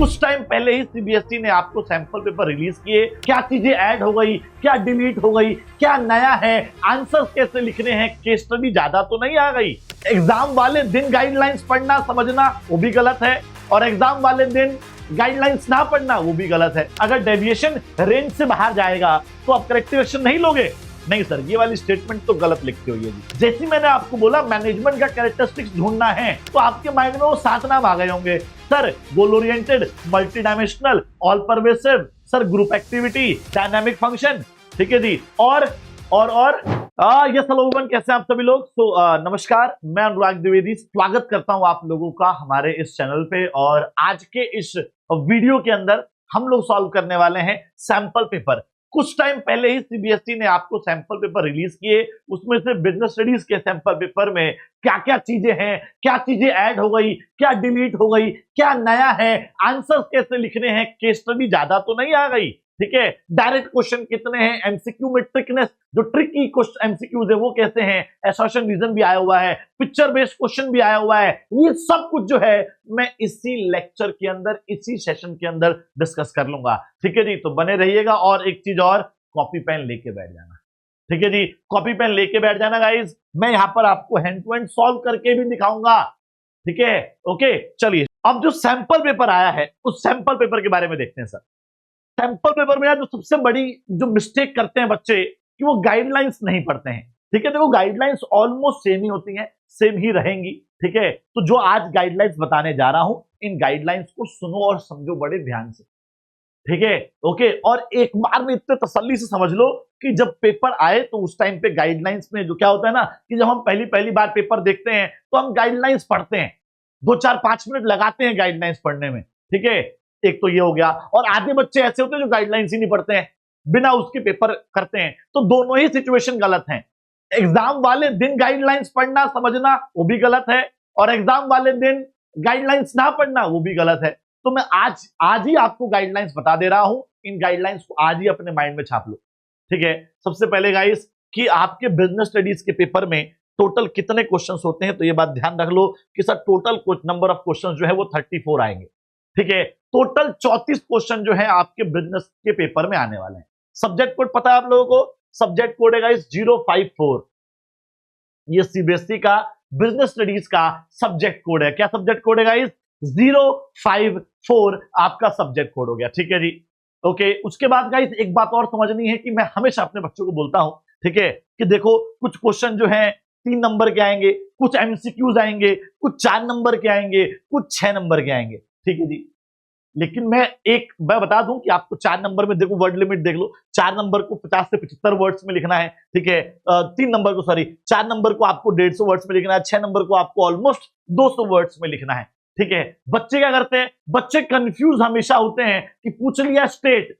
कुछ टाइम पहले ही सीबीएसई ने आपको सैंपल पेपर रिलीज किए। क्या चीजें ऐड हो गई, क्या डिलीट हो गई, क्या नया है, आंसर्स कैसे लिखने हैं, केस स्टडी ज्यादा तो नहीं आ गई। एग्जाम वाले दिन गाइडलाइंस पढ़ना समझना वो भी गलत है, और एग्जाम वाले दिन गाइडलाइंस ना पढ़ना वो भी गलत है। अगर डेविएशन रेंज से बाहर जाएगा तो आप करेक्टिव एक्शन नहीं लोगे। नहीं सर, ये वाली स्टेटमेंट तो गलत लिखते हो। ये जैसे मैंने आपको बोला मैनेजमेंट का कैरेक्टरिस्टिक्स ढूंढना है, तो आपके माइंड में वो 7 नाम आ गए होंगे। Sir goal oriented, multi dimensional, all pervasive, sir group activity, dynamic function, ठीक है जी। और यस हेलो एवरीवन, कैसे हैं आप सभी लोग। नमस्कार, मैं अनुराग द्विवेदी स्वागत करता हूं आप लोगों का हमारे इस चैनल पे। और आज के इस वीडियो के अंदर हम लोग सॉल्व करने वाले हैं सैंपल पेपर। कुछ टाइम पहले ही सीबीएसई ने आपको सैंपल पेपर रिलीज किए, उसमें से बिजनेस स्टडीज के सैंपल पेपर में क्या क्या चीजें हैं, क्या चीजें ऐड हो गई, क्या डिलीट हो गई, क्या नया है, आंसर्स कैसे लिखने हैं, केस स्टडी ज्यादा तो नहीं आ गई। ठीक है, डायरेक्ट क्वेश्चन कितने हैं, एमसीक्यू में ट्रिकनेस, जो ट्रिकी क्वेश्चन एमसीक्यूज है वो कैसे हैं, एसर्शन रीजन भी आया हुआ है, पिक्चर बेस्ड क्वेश्चन भी आया हुआ है। ये सब कुछ जो है मैं इसी लेक्चर के अंदर, इसी सेशन के अंदर डिस्कस कर लूंगा। ठीक है जी, तो बने रहिएगा। और एक चीज और, कॉपी पेन लेके बैठ जाना। ठीक है जी, कॉपी पेन लेके बैठ जाना गाइज। मैं यहां पर आपको हैंड टू हैंड सॉल्व करके भी दिखाऊंगा। ठीक है, ओके। चलिए, अब जो सैंपल पेपर आया है उस सैंपल पेपर के बारे में देखते हैं। सर सैंपल पेपर में जो सबसे बड़ी जो मिस्टेक करते हैं बच्चे कि वो गाइडलाइंस नहीं पढ़ते हैं। ठीक है, देखो गाइडलाइंस ऑलमोस्ट सेम ही होती हैं, सेम ही रहेंगी। ठीक है, तो जो आज गाइडलाइंस बताने जा रहा हूं, इन गाइडलाइंस को सुनो और समझो बड़े ध्यान से। ठीक है, ओके। और एक बार में इतने तसल्ली से समझ लो कि जब पेपर आए तो उस टाइम पे गाइडलाइंस में जो क्या होता है ना, कि जब हम पहली बार पेपर देखते हैं तो हम गाइडलाइंस पढ़ते हैं, 2-4-5 मिनट लगाते हैं गाइडलाइंस पढ़ने में। ठीक है, एक तो ये हो गया। और आधे बच्चे ऐसे होते हैं जो गाइडलाइंस ही नहीं पढ़ते हैं, बिना उसके पेपर करते हैं। तो दोनों ही सिचुएशन गलत हैं। एग्जाम वाले दिन गाइडलाइंस पढ़ना समझना वो भी गलत है, और एग्जाम वाले दिन गाइडलाइंस ना पढ़ना वो भी गलत है। तो मैं आज ही आपको गाइडलाइंस बता दे रहा हूं, इन गाइडलाइंस को आज ही अपने माइंड में छाप लो। ठीक है, सबसे पहले गाइस कि आपके बिजनेस स्टडीज के पेपर में टोटल कितने क्वेश्चंस होते हैं, तो ये बात ध्यान रख लो कि sir total number of questions जो है वो 34 आएंगे। ठीक है, टोटल 34 क्वेश्चन जो है आपके बिजनेस के पेपर में आने वाले हैं। सब्जेक्ट कोड पता है आप लोगों को, सब्जेक्ट कोड है गाइस 054। ये सीबीएसई का बिजनेस स्टडीज का सब्जेक्ट कोड है। क्या सब्जेक्ट कोड है गाइस? 054 आपका सब्जेक्ट कोड हो गया। ठीक है जी, ओके। उसके बाद गाइस एक बात और समझनी है कि मैं हमेशा अपने बच्चों को बोलता हूं, ठीक है, कि देखो कुछ क्वेश्चन जो है 3 नंबर के आएंगे, कुछ एमसीक्यूज आएंगे, कुछ 4 नंबर के आएंगे, कुछ 6 नंबर के आएंगे। ठीक है जी, लेकिन मैं बता दूं कि आपको 4 नंबर में देखो, वर्ड लिमिट देख लो, 4 नंबर को 50 से 75 वर्ड्स में लिखना है। ठीक है, 3 नंबर को 4 नंबर को आपको 150 वर्ड्स में लिखना है, 6 नंबर को आपको ऑलमोस्ट 200 वर्ड्स में लिखना है। ठीक है, बच्चे क्या करते हैं, बच्चे कंफ्यूज हमेशा होते हैं कि पूछ लिया state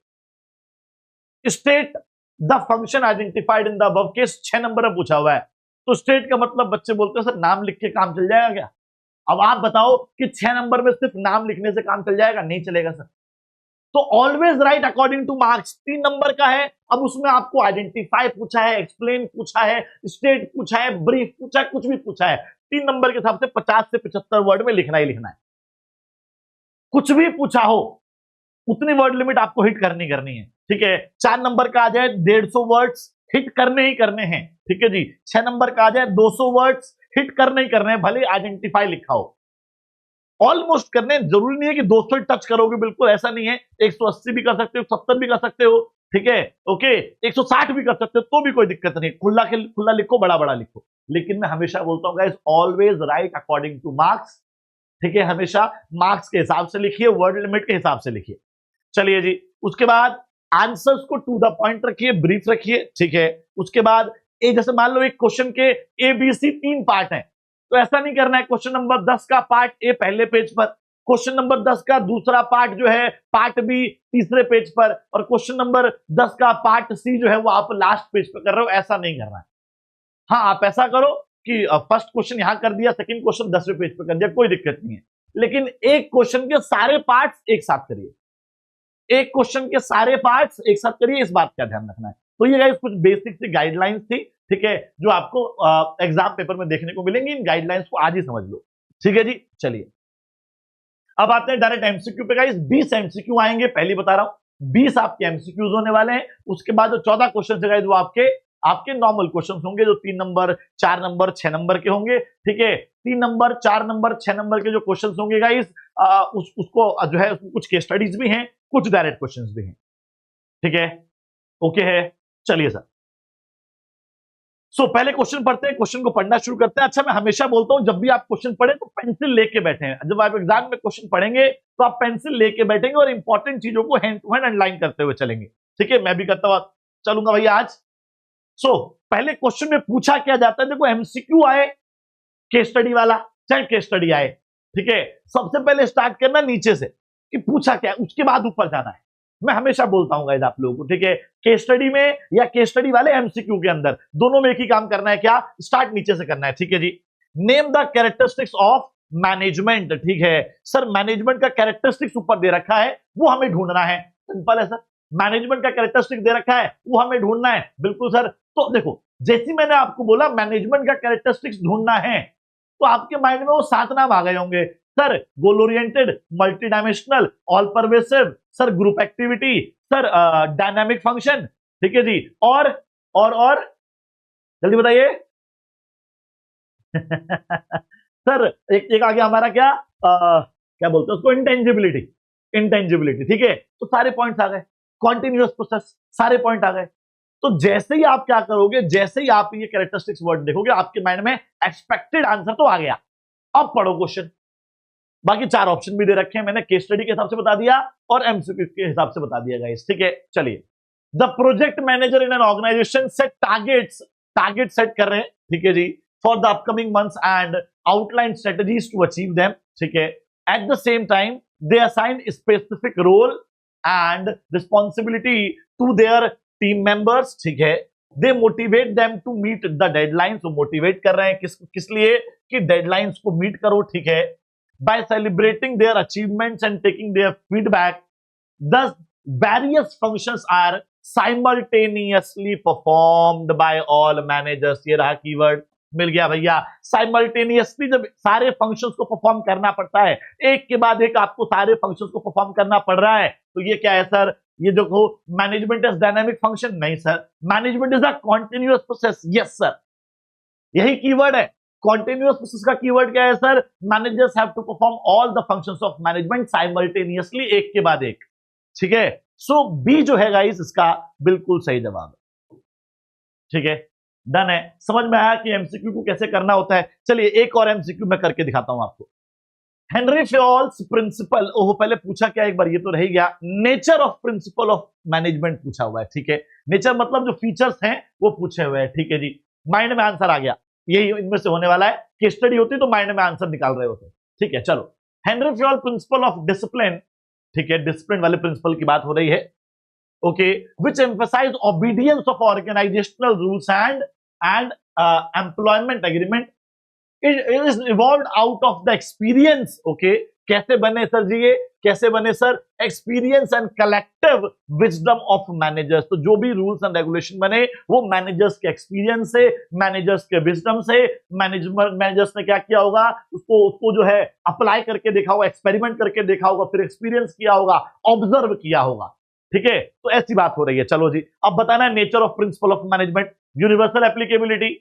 the function identified in the above case, 6 number में पूछा हुआ है, तो स्टेट का मतलब बच्चे बोलते हैं सर नाम लिख के काम चल जाएगा क्या। अब आप बताओ कि 6 नंबर में सिर्फ नाम लिखने से काम चल जाएगा? नहीं चलेगा सर। तो always right according two marks. 3 number का है, अब उसमें आपको आइडेंटिफाई पूछा है, एक्सप्लेन पूछा है, स्टेट पूछा है, ब्रीफ पूछा है, कुछ भी पूछा है, 3 नंबर के हिसाब से 50 से 75 वर्ड में लिखना ही लिखना है। कुछ भी पूछा हो उतनी वर्ड लिमिट आपको हिट करनी है। ठीक है, 4 नंबर का आ जाए 150 वर्ड्स हिट करने ही करने हैं। ठीक है जी, 6 नंबर का आ जाए 200 वर्ड्स हिट करने ही करने हैं, भले आइडेंटिफाई लिखा हो, ऑलमोस्ट करने। जरूरी नहीं है कि 200 टच करोगे, बिल्कुल ऐसा नहीं है। 180 भी कर सकते हो, 70 भी कर सकते हो। ठीक है, ओके, 160 भी कर सकते हो, तो भी कोई दिक्कत नहीं। खुला लिखो, बड़ा लिखो। लेकिन मैं हमेशा बोलता हूं guys, always right according two marks. ठीक है, हमेशा मार्क्स के हिसाब से लिखिए, वर्ड लिमिट के हिसाब से लिखिए। चलिए जी, उसके बाद आंसर्स को टू द पॉइंट रखिए, ब्रीफ रखिए। ठीक है, उसके बाद जैसे मान लो एक क्वेश्चन के ABC 3 पार्ट हैं, तो ऐसा नहीं करना है क्वेश्चन नंबर 10 का पार्ट ए पहले पेज पर, क्वेश्चन नंबर 10 का दूसरा पार्ट जो है पार्ट बी तीसरे पेज पर, और क्वेश्चन नंबर 10 का पार्ट सी जो है वो आप लास्ट पेज पर कर रहे हो। ऐसा नहीं करना है। हाँ, आप ऐसा करो कि फर्स्ट क्वेश्चन यहां कर दिया, सेकंड क्वेश्चन 10वें पेज पर कर दिया, कोई दिक्कत नहीं है। लेकिन एक क्वेश्चन के सारे पार्ट्स एक साथ करिए, एक क्वेश्चन के सारे पार्ट्स एक साथ करिए, इस बात का ध्यान रखना है। तो ये गाइस कुछ बेसिक सी गाइडलाइंस थी। ठीक है, जो आपको एग्जाम पेपर में देखने को मिलेंगी। इन गाइडलाइंस को आज ही समझ लो। ठीक है जी, चलिए अब आते हैं डायरेक्ट एमसीक्यू पे गाइस। 20 एमसीक्यू आएंगे, पहले बता रहा हूं 20 आपके एमसीक्यूज होने वाले हैं। उसके बाद जो 14 क्वेश्चन है गाइस वो आपके आपके नॉर्मल क्वेश्चन होंगे, जो 3 नंबर 4 नंबर 6 नंबर के होंगे। ठीक है, 3 नंबर 4 नंबर 6 नंबर के जो क्वेश्चन होंगे गाइस उसको जो है कुछ केस स्टडीज भी हैं, कुछ डायरेक्ट क्वेश्चन भी हैं। ठीक है, ओके है, चलिए सर। पहले क्वेश्चन पढ़ते हैं, क्वेश्चन को पढ़ना शुरू करते हैं। अच्छा, मैं हमेशा बोलता हूं जब भी आप क्वेश्चन पढ़े तो पेंसिल लेके बैठे हैं। जब आप एग्जाम में क्वेश्चन पढ़ेंगे तो आप पेंसिल लेके बैठेंगे और इंपॉर्टेंट चीजों को हैंड टू हैंड अंडरलाइन करते हुए चलेंगे। ठीक है, मैं भी करता हुआ चलूंगा भैया आज। पहले क्वेश्चन में पूछा क्या जाता है, देखो एमसीक्यू आए, केस स्टडी वाला, चाहे केस स्टडी आए। ठीक है, सबसे पहले स्टार्ट करना नीचे से कि पूछा क्या, उसके बाद ऊपर जाना है। मैं हमेशा बोलता हूं गाइस आप लोगों को। ठीक है, केस स्टडी में या केस स्टडी वाले एमसीक्यू के अंदर दोनों में एक ही काम करना है, क्या, स्टार्ट नीचे से करना है। ठीक है जी, name the characteristics of management. ठीक है सर, मैनेजमेंट का कैरेक्टरिस्टिक्स ऊपर दे रखा है, वो हमें ढूंढना है। सिंपल है सर, मैनेजमेंट का कैरेक्टरिस्टिक दे रखा है, वो हमें ढूंढना है। बिल्कुल सर। तो देखो, जैसे मैंने आपको बोला मैनेजमेंट का कैरेक्टरिस्टिक्स ढूंढना है, तो आपके माइंड में वो 7 नाम आ गए होंगे sir. Goal oriented, multi dimensional, all pervasive, sir group activity, sir dynamic function. ठीक है जी, और जल्दी बताइए। सर एक आ गया हमारा क्या, क्या बोलते हैं उसको, इंटेंजिबिलिटी। इंटेंजिबिलिटी, ठीक है, तो सारे पॉइंट्स आ गए। कॉन्टिन्यूअस प्रोसेस, सारे पॉइंट आ गए। तो जैसे ही आप क्या करोगे, जैसे ही आप ये कैरेक्टरिस्टिक्स वर्ड देखोगे, आपके माइंड में एक्सपेक्टेड आंसर तो आ गया। अब पढ़ो क्वेश्चन। बाकी 4 ऑप्शन भी दे रखे हैं मैंने, केस स्टडी के हिसाब से बता दिया और एमसीक्यू के हिसाब से बता दिया गाइस। ठीक है, चलिए। The project manager in an organization set target set कर रहे हैं। ठीक है जी, for the upcoming months and outline strategies to achieve them. ठीक है, at the same time they assign specific role and responsibility to their team members. ठीक है, they motivate them to meet the deadlines. तो motivate कर रहे हैं किस लिए, कि डेडलाइंस को मीट करो। ठीक है, by celebrating their achievements and taking their feedback, thus various functions are simultaneously performed by all managers। ये रहा कीवर्ड, मिल गया भैया। साइमल्टेनियसली जब सारे फंक्शंस को परफॉर्म करना पड़ता है, एक के बाद एक आपको सारे फंक्शंस को परफॉर्म करना पड़ रहा है, तो ये क्या है सर, ये जो मैनेजमेंट इज डायनामिक फंक्शन? नहीं sir, management is a continuous process. Yes sir, यही कीवर्ड है। कॉन्टिन्यूअस प्रोसेस का कीवर्ड क्या है sir? Managers have to perform all the functions of management simultaneously, एक के बाद एक। ठीक है, सो बी जो है गाइस इसका बिल्कुल सही जवाब है। ठीक है, डन है। समझ में आया कि एमसीक्यू को कैसे करना होता है। चलिए एक और एमसीक्यू मैं करके दिखाता हूं आपको। हेनरी फ्योल्स प्रिंसिपल, ओह पहले पूछा क्या एक बार, ये तो रह गया। Nature of principle of management पूछा हुआ है। ठीक है, नेचर मतलब जो फीचर्स हैं वो पूछे हुए हैं। ठीक है जी, माइंड में आंसर आ गया, यही इनमें से होने वाला है। केस स्टडी होती तो माइंड में आंसर निकाल रहे होते। ठीक है, चलो। Henry Fayol principle of discipline. ठीक है, डिसिप्लिन वाले प्रिंसिपल की बात हो रही है। Okay, which emphasise obedience of organisational rules and employment agreement. It is evolve out of the experience. Okay, कैसे बने सर जी ये, कैसे बने sir? Experience and collective wisdom of managers. तो जो भी रूल्स एंड रेगुलेशन बने वो मैनेजर्स के एक्सपीरियंस से, मैनेजर्स के विजडम से। मैनेजर्स ने क्या किया होगा, उसको जो है अप्लाई करके देखा होगा, एक्सपेरिमेंट करके देखा होगा, फिर एक्सपीरियंस किया होगा, ऑब्जर्व किया होगा। ठीक है, तो ऐसी बात हो रही है। चलो जी, अब बताना है nature of principle of management. Universal applicability,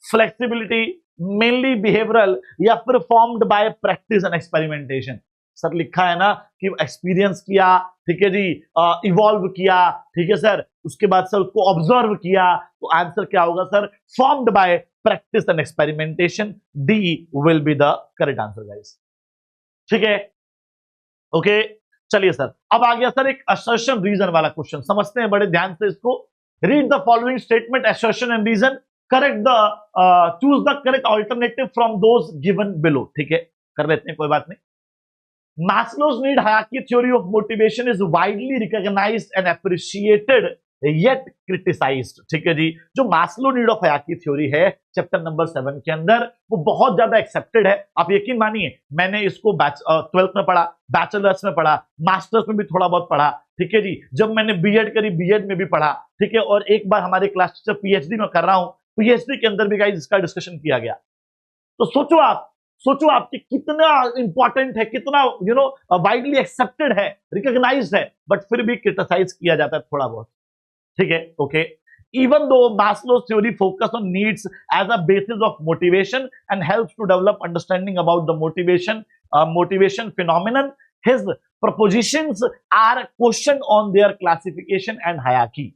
flexibility, mainly behavioural, या फिर formed by practice and experimentation. Sir लिखा है ना कि एक्सपीरियंस किया, ठीक है जी, इवॉल्व किया, ठीक है सर, उसके बाद सर उसको ऑब्जर्व किया, तो आंसर क्या होगा sir? Formed by practice and experimentation. D will be the correct answer guys. ठीक है, ओके, चलिए सर। अब आ गया सर एक असर्शन रीजन वाला क्वेश्चन, समझते हैं बड़े ध्यान से इसको। Read the following statement, assertion and reason, correct the choose the correct alternative from those given below. ठीक है, कर लेते हैं, कोई बात नहीं। Maslow's need hierarchy theory of motivation is widely recognized and appreciated yet criticized। ठीक है जी, जो Maslow need of hierarchy theory है चैप्टर नंबर 7 के अंदर, वो बहुत ज्यादा एक्सेप्टेड है। आप यकीन मानिए, मैंने इसको 12th में पढ़ा, बैचलर्स में पढ़ा, मास्टर्स में भी थोड़ा बहुत पढ़ा। ठीक है जी, जब मैंने बीएड करी, बीएड में भी पढ़ा। ठीक है, और एक बार हमारे क्लास टीचर पीएचडी में कर रहा हूं, पीएचडी के अंदर भी गाइस इसका डिस्कशन किया गया। तो सोचो आप सोचो आपके कितना इंपॉर्टेंट है, कितना वाइडली एक्सेप्टेड है, रिकॉग्नाइज्ड है, बट फिर भी क्रिटिसाइज किया जाता है थोड़ा बहुत। ठीक है, okay. Even though Maslow's theory focus on needs as a basis of motivation and helps to develop understanding about the motivation phenomenon, his propositions are questioned on their classification and hierarchy.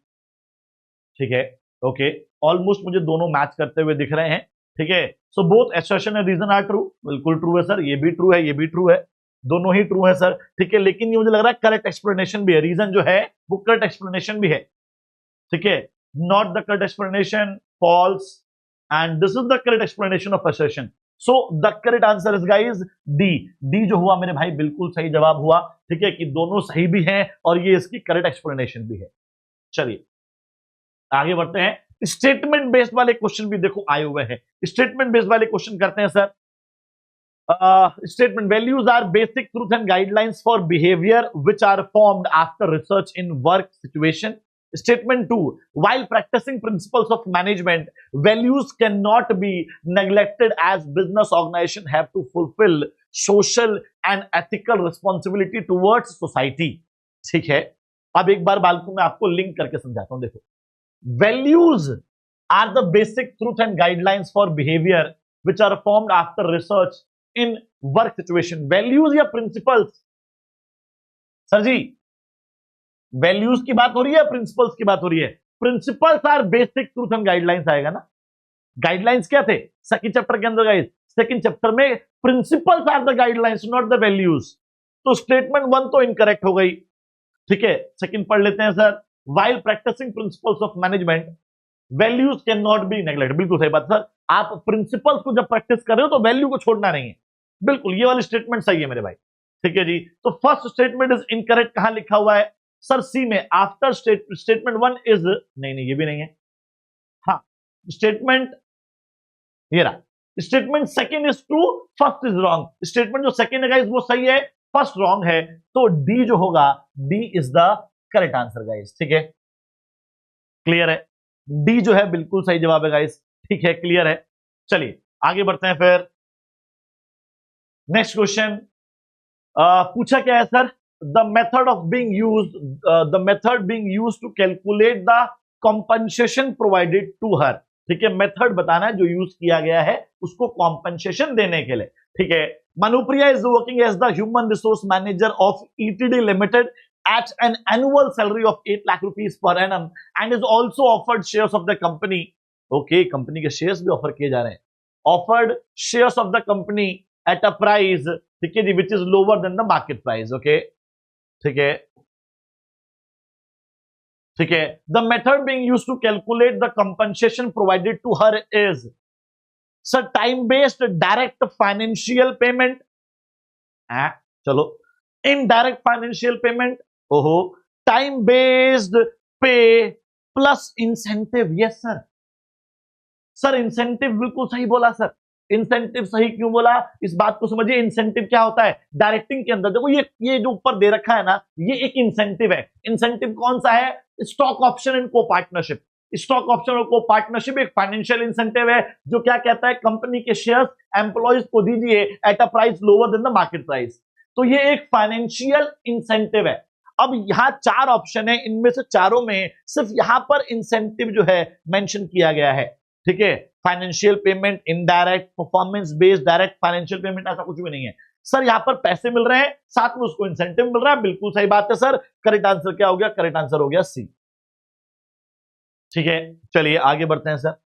ठीक है, okay. Almost मुझे दोनों match करते हुए दिख रहे हैं। ठीक है, so both assertion and reason are true. बिल्कुल ट्रू है सर, ये भी ट्रू है, ये भी ट्रू है, दोनों ही ट्रू है सर। ठीक है, लेकिन ये मुझे लग रहा है करेक्ट एक्सप्लेनेशन भी है, रीजन जो है वो करेक्ट एक्सप्लेनेशन भी है। ठीक है, not the correct explanation, false, and this is the correct explanation of assertion. So the correct answer is guys D. D जो हुआ मेरे भाई बिल्कुल सही जवाब हुआ। ठीक है, कि दोनों सही भी हैं और ये इसकी करेक्ट एक्सप्लेनेशन भी है। चलिए आगे बढ़ते हैं। स्टेटमेंट बेस्ड वाले क्वेश्चन भी देखो आए हुए हैं। स्टेटमेंट बेस्ड वाले क्वेश्चन करते हैं sir. Statement values are basic truth and guidelines for behavior which are formed after research in work situation. Statement 2, while practicing principles of management, values cannot be neglected as business organization have to fulfill social and ethical responsibility towards society. ठीक है, अब एक बार बालकों में आपको link करके समझाता हूं। देखो, values are the basic truth and guidelines for behavior which are formed after research in work situation. values या principles? सर जी, वैल्यूज की बात हो रही है, प्रिंसिपल्स की बात हो रही है? Principles are basic truth and guidelines आएगा ना। गाइडलाइंस क्या थे सेकंड चैप्टर के अंदर गाइस? सेकंड चैप्टर में principles are the guidelines, not the values. तो स्टेटमेंट 1 तो इनकरेक्ट हो गई। ठीक है, सेकंड पढ़ लेते हैं sir. While practising principles of management, values can not be neglected. बिल्कुल सही बात सर, आप प्रिंसिपल्स को जब प्रैक्टिस कर रहे हो तो वैल्यू को छोड़ना नहीं है। बिल्कुल, ये वाली स्टेटमेंट सही है मेरे भाई। ठीक है जी, तो फर्स्ट स्टेटमेंट इज इनकरेक्ट। कहां लिखा हुआ है सर? सी में। आफ्टर स्टेटमेंट 1 इज, नहीं ये भी नहीं है। हाँ, स्टेटमेंट ये रहा। Statement second is true, first is wrong. Statement जो सेकंड है गाइस वो सही है, फर्स्ट रॉन्ग है, तो डी जो होगा, D is the correct answer guys. ठीक है, क्लियर है? डी जो है बिल्कुल सही जवाब है गाइस। ठीक है, क्लियर है? चलिए आगे बढ़ते हैं फिर। नेक्स्ट क्वेश्चन पूछा क्या है sir? the method being used to calculate the compensation provided to her. ठीक है, मेथड बताना है जो यूज किया गया है उसको कॉम्पनसेशन देने के लिए। ठीक है, Manupriya is working as the human resource manager of ETD limited at an annual salary of 8 lakh rupees per annum and is also offered shares of the company. Okay, company के शेयर्स भी offer किए जा रहे हैं। offered shares of the company at a price, ठीक है जी, which is lower than the market price. Okay, ठीक है, ठीक है। The method being used to calculate the compensation provided to her is sir time based direct financial payment, चलो indirect financial payment, ओहो, time based pay plus incentive. Yes sir, sir incentive बिल्कुल सही बोला sir. Incentive सही क्यों बोला, इस बात को समझिए। इंसेंटिव क्या होता है डायरेक्टिंग के अंदर? देखो ये जो ऊपर दे रखा है ना, ये एक इंसेंटिव है। इंसेंटिव कौन सा है? स्टॉक ऑप्शन एंड को पार्टनरशिप। स्टॉक ऑप्शन और को पार्टनरशिप एक फाइनेंशियल इंसेंटिव है जो क्या कहता है, कंपनी के शेयर्स एम्प्लॉइज को दीजिए at a price lower than the market price. तो ये एक फाइनेंशियल इंसेंटिव है। अब यहां 4 ऑप्शन है, इनमें से चारों में सिर्फ यहां पर इंसेंटिव जो है मेंशन किया गया है। ठीक है, financial payment, indirect, performance based, direct financial payment, ऐसा कुछ भी नहीं है सर। यहां पर पैसे मिल रहे हैं, साथ में उसको इंसेंटिव मिल रहा है। बिल्कुल सही बात है सर। करेक्ट आंसर क्या हो गया? करेक्ट आंसर हो गया सी। ठीक है, चलिए आगे बढ़ते हैं सर।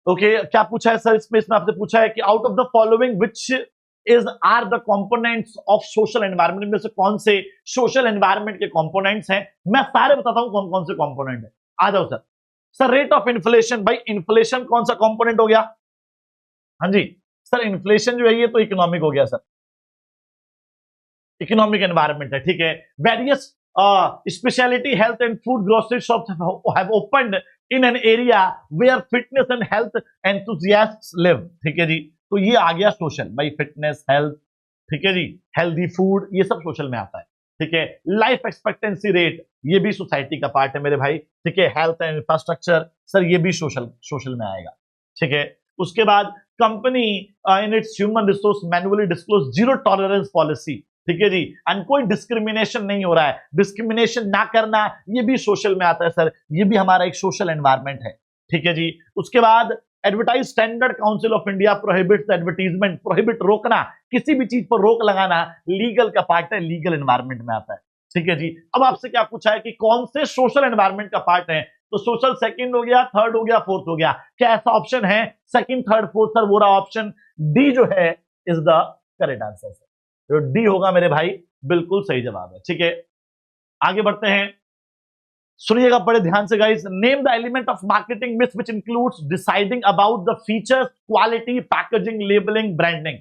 ओके, क्या पूछा है सर इसमें? इसमें आपसे पूछा है कि out of the following which is are the components of social environment, में से कौन से सोशल एनवायरनमेंट के कंपोनेंट्स हैं? मैं सारे बताता हूं कौन कौन से कंपोनेंट है। आ जाओ sir. Sir rate of inflation, भाई इन्फ्लेशन कौन सा कंपोनेंट हो गया? हाँ जी सर, इन्फ्लेशन जो है ये तो इकोनॉमिक हो गया सर, इकोनॉमिक एनवायरनमेंट है। ठीक है, various specialty health and food grocery shops have opened in an area where fitness and health enthusiasts live. ठीक है जी, तो ये आ गया सोशल, भाई फिटनेस, हेल्थ, ठीक है जी, हेल्दी फूड, ये सब सोशल में आता है। ठीक है, लाइफ एक्सपेक्टेंसी रेट, ये भी सोसाइटी का पार्ट है मेरे भाई। ठीक है, हेल्थ एंड इंफ्रास्ट्रक्चर, सर ये भी सोशल में आएगा। ठीक है, उसके बाद company in its human resource manually disclose zero tolerance policy, ठीक है जी, एंड कोई डिस्क्रिमिनेशन नहीं हो रहा है। डिस्क्रिमिनेशन ना करना ये भी सोशल में आता है सर, ये भी हमारा एक सोशल एनवायरमेंट है, ठीक है जी। उसके बाद advertise standard council of India prohibits advertisement, prohibit रोकना, किसी भी चीज पर रोक लगाना लीगल का पार्ट है, लीगल एनवायरमेंट में आता है, ठीक है जी। अब आपसे क्या पूछा है कि कौन से सोशल एनवायरमेंट का पार्ट है, तो सोशल सेकंड हो गया, थर्ड हो गया, फोर्थ हो गया। क्या ऐसा ऑप्शन है सेकंड थर्ड फोर्थ? सर वो रहा ऑप्शन डी जो है इज द करेक्ट आंसर। तो डी होगा मेरे भाई, बिल्कुल सही जवाब है, ठीक है। आगे बढ़ते हैं, सुनिएगा बड़े ध्यान से guys. Name the element of marketing mix which includes deciding about the features, quality, packaging, labelling, branding.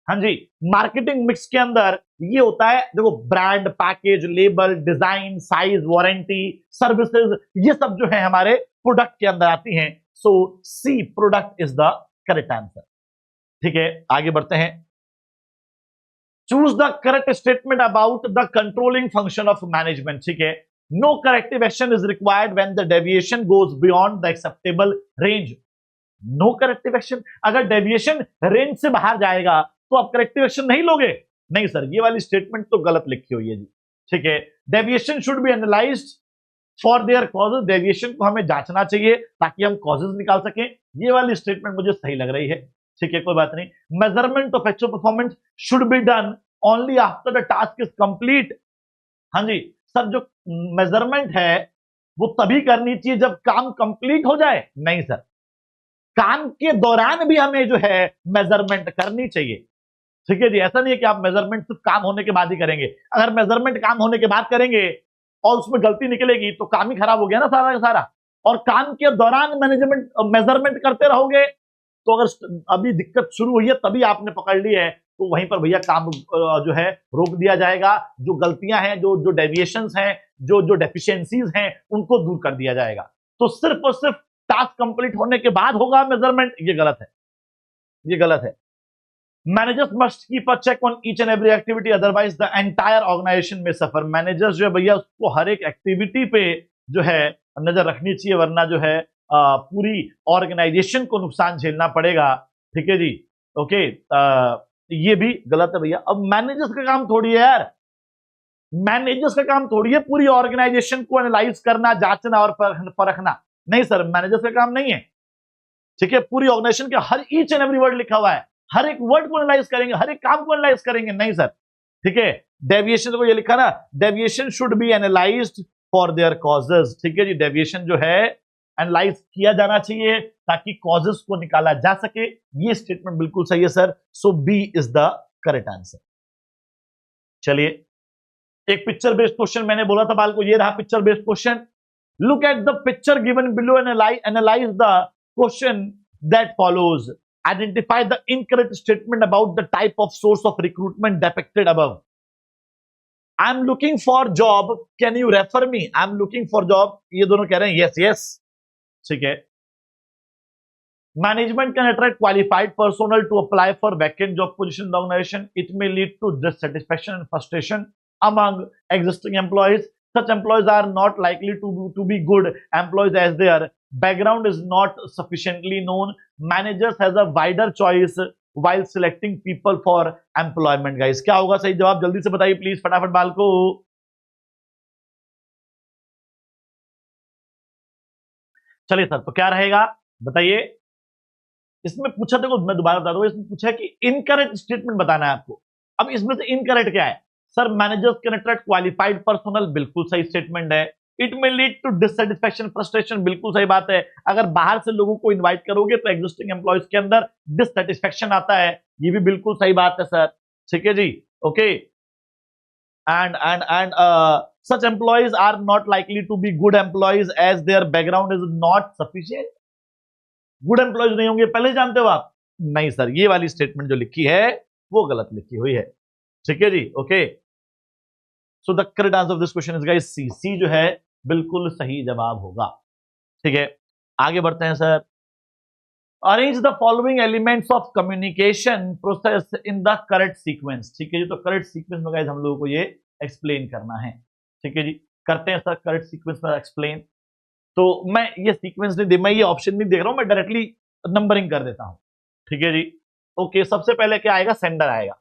हाँ जी, मार्केटिंग मिक्स के अंदर ये होता है, देखो brand, package, label, design, size, warranty, services, ये सब जो है हमारे प्रोडक्ट के अंदर आती हैं। So C product is the correct answer, ठीक है। आगे बढ़ते हैं, choose the correct statement about the controlling function of management, ठीक है। No corrective action is required when the deviation goes beyond the acceptable range. No corrective action, अगर deviation range से बाहर जाएगा तो आप करेक्टिव एक्शन नहीं लोगे? नहीं सर, ये वाली स्टेटमेंट तो गलत लिखी हुई है जी, ठीक है। Deviation should be analysed for their causes, deviation को हमें जांचना चाहिए ताकि हम कॉजेज निकाल सकें। ये वाली स्टेटमेंट मुझे सही लग रही है, ठीक है, कोई बात नहीं। Measurement of actual performance should be done only after the task is complete. हाँ जी सर, जो मेजरमेंट है वो तभी करनी चाहिए जब काम कंप्लीट हो जाए। नहीं सर, काम के दौरान भी हमें जो है मेजरमेंट करनी चाहिए, ठीक है जी। ऐसा नहीं है कि आप मेजरमेंट सिर्फ काम होने के बाद ही करेंगे। अगर मेजरमेंट काम होने के बाद करेंगे और उसमें गलती निकलेगी तो काम ही खराब हो गया ना सारा का सारा। और काम के दौरान मैनेजमेंट मेजरमेंट करते रहोगे तो अगर अभी दिक्कत शुरू हुई है तभी आपने पकड़ ली है तो वहीं पर भैया काम जो है रोक दिया जाएगा। जो गलतियां हैं, जो जो डेविएशंस हैं, जो जो डेफिशिएंसीज हैं, उनको दूर कर दिया जाएगा। तो सिर्फ और सिर्फ टास्क कंप्लीट होने के बाद होगा मेजरमेंट, ये गलत है, ये गलत है। Managers must keep a check on each and every activity, otherwise the entire organisation में सफर। मैनेजर्स जो है भैया उसको हर एक एक्टिविटी पे जो है नजर रखनी चाहिए, वरना जो है पूरी ऑर्गेनाइजेशन को नुकसान झेलना पड़ेगा, ठीक है जी। ओके, ये भी गलत है भैया। अब मैनेजर्स का काम थोड़ी है यार, मैनेजर्स का काम थोड़ी है पूरी ऑर्गेनाइजेशन को एनालाइज करना, जांचना और परखना। नहीं सर, मैनेजर्स का काम नहीं है, ठीक है। पूरी ऑर्गेनाइजेशन के हर ईच एंड एवरी वर्ड लिखा हुआ है, हर एक वर्ड को एनालाइज करेंगे, हर एक काम को एनालाइज करेंगे? नहीं सर, ठीक है। डेविएशन को ये लिखा ना, deviation should be analysed for their causes, ठीक है जी। डेविएशन जो है एनालाइज किया जाना चाहिए ताकि कॉजेज को निकाला जा सके। ये स्टेटमेंट बिल्कुल सही है sir. So B is the correct answer. चलिए, एक पिक्चर बेस्ड क्वेश्चन मैंने बोला था बाल को, ये रहा picture based question. Look at the picture given below and analyse the question that follows. Identify the incorrect statement about the type of source of recruitment depicted above. I'm looking for job. Can you refer me? I'm looking for job. ये दोनों कह रहे हैं yes, yes. ठीक है। Management can attract qualified personnel to apply for vacant job position in the organization. It may lead to dissatisfaction and frustration among existing employees. Such employees are not likely to be good employees as their background is not sufficiently known. Managers has a wider choice while selecting people for employment. Guys, क्या होगा सही जवाब? जल्दी से बताइए please, फटाफट बाल को। चलिए सर, तो क्या रहेगा बताइए। इसमें पूछा, देखो मैं दोबारा बता दूंगा, इसमें पूछा कि इनकरेक्ट स्टेटमेंट बताना है आपको। अब इसमें से इनकरेक्ट क्या है sir? Managers can attract qualified personal, बिल्कुल सही स्टेटमेंट है। इट में लीड टू डिससेटिस्फैक्शन, फ्रस्ट्रेशन, बिल्कुल सही बात है। अगर बाहर से लोगों को इनवाइट करोगे तो एग्जिस्टिंग एम्प्लॉयज के अंदर डिससेटिस्फैक्शन आता है, ये भी बिल्कुल सही बात है सर, ठीक है जी। Okay, and such employees are not likely to be good employees as their background is not sufficient. Good employees नहीं होंगे पहले जानते हो आप? नहीं सर, ये वाली स्टेटमेंट जो लिखी है वो गलत लिखी हुई है, ठीक है जी। Okay, so the correct answer of this question is guys C. C जो है बिल्कुल सही जवाब होगा, ठीक है। आगे बढ़ते हैं sir. Arrange the following elements of communication process in the correct sequence, ठीक है जी। तो करेक्ट सीक्वेंस में गाइस हम लोगों को ये एक्सप्लेन करना है, ठीक है जी। करते हैं सर करेक्ट सीक्वेंस में एक्सप्लेन। तो मैं ये सीक्वेंस नहीं दे, मैं ये ऑप्शन नहीं देख रहा हूं, मैं डायरेक्टली नंबरिंग कर देता हूं। ठीक है जी। ओके, सबसे पहले क्या आएगा? सेंडर आएगा,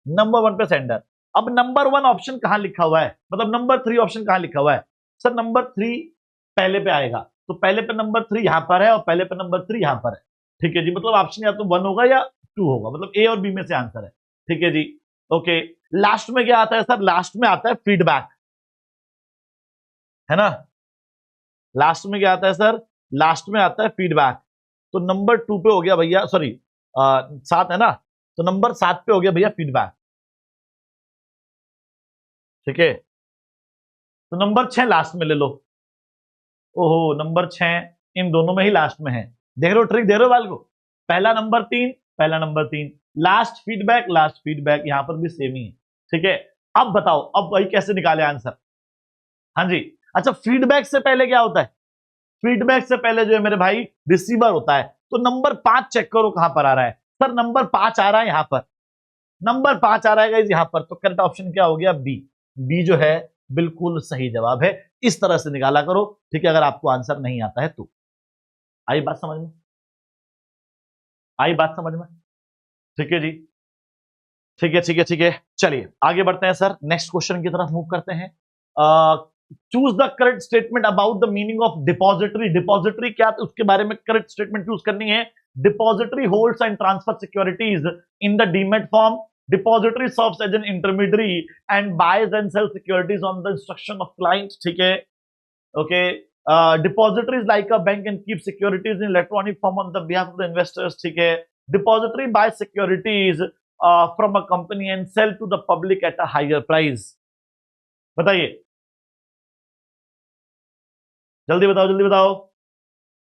नंबर 1 पे सेंडर। अब नंबर 1 ऑप्शन कहां लिखा हुआ है, मतलब नंबर 3 ऑप्शन कहां लिखा हुआ है? सर नंबर 3 पहले पे आएगा, तो पहले पे नंबर 3 यहां पर है और पहले पे नंबर 3 यहां पर है। ठीक है जी, मतलब ऑप्शन या तो 1 होगा या 2 होगा, मतलब ए और बी में से आंसर है। ठीक है जी। ओके, लास्ट में क्या आता है सर? लास्ट में आता है फीडबैक, है ना? लास्ट में क्या आता है सर? लास्ट में आता है फीडबैक। तो नंबर 2 पे हो गया भैया, सॉरी 7 है ना, तो नंबर 7 पे हो गया भैया फीडबैक। ठीक है, तो नंबर 6 लास्ट में ले लो। ओहो, नंबर 6 इन दोनों में ही लास्ट में है। देख रहे हो ट्रिक, दे रहे हो बाल को? पहला नंबर 3, पहला number 3, last feedback, last feedback, यहां पर भी सेम ही है। ठीक है, अब बताओ, अब भाई कैसे निकाले आंसर? हाँ जी, अच्छा फीडबैक से पहले क्या होता है? फीडबैक से पहले जो है मेरे भाई रिसीवर होता है। तो नंबर 5 चेक करो कहां पर आ रहा है। सर नंबर 5 आ रहा है यहां पर, नंबर 5 आ रहा है गाइस यहां पर, तो करेक्ट ऑप्शन क्या हो गया? बी। बी जो है बिल्कुल सही जवाब है। इस तरह से निकाला करो, ठीक है, अगर आपको आंसर नहीं आता है तो। आई बात समझ में? आई बात समझ में? ठीक है जी, ठीक है ठीक है ठीक है। चलिए आगे बढ़ते हैं सर, नेक्स्ट क्वेश्चन की तरफ मूव करते हैं। Choose the correct statement about the meaning of depository. Depository क्या, उसके बारे में करेक्ट स्टेटमेंट चूज करनी है। Depository holds and transfer securities in the demat form. Depository serves as an intermediary and buys and sell securities on the instruction of client. ठीक है, okay. Depository is like a bank and keep securities in electronic form on the behalf of the investors. ठीक है, depository buys securities from a company and sell to the public at a higher price. बताइए, जल्दी बताओ जल्दी बताओ,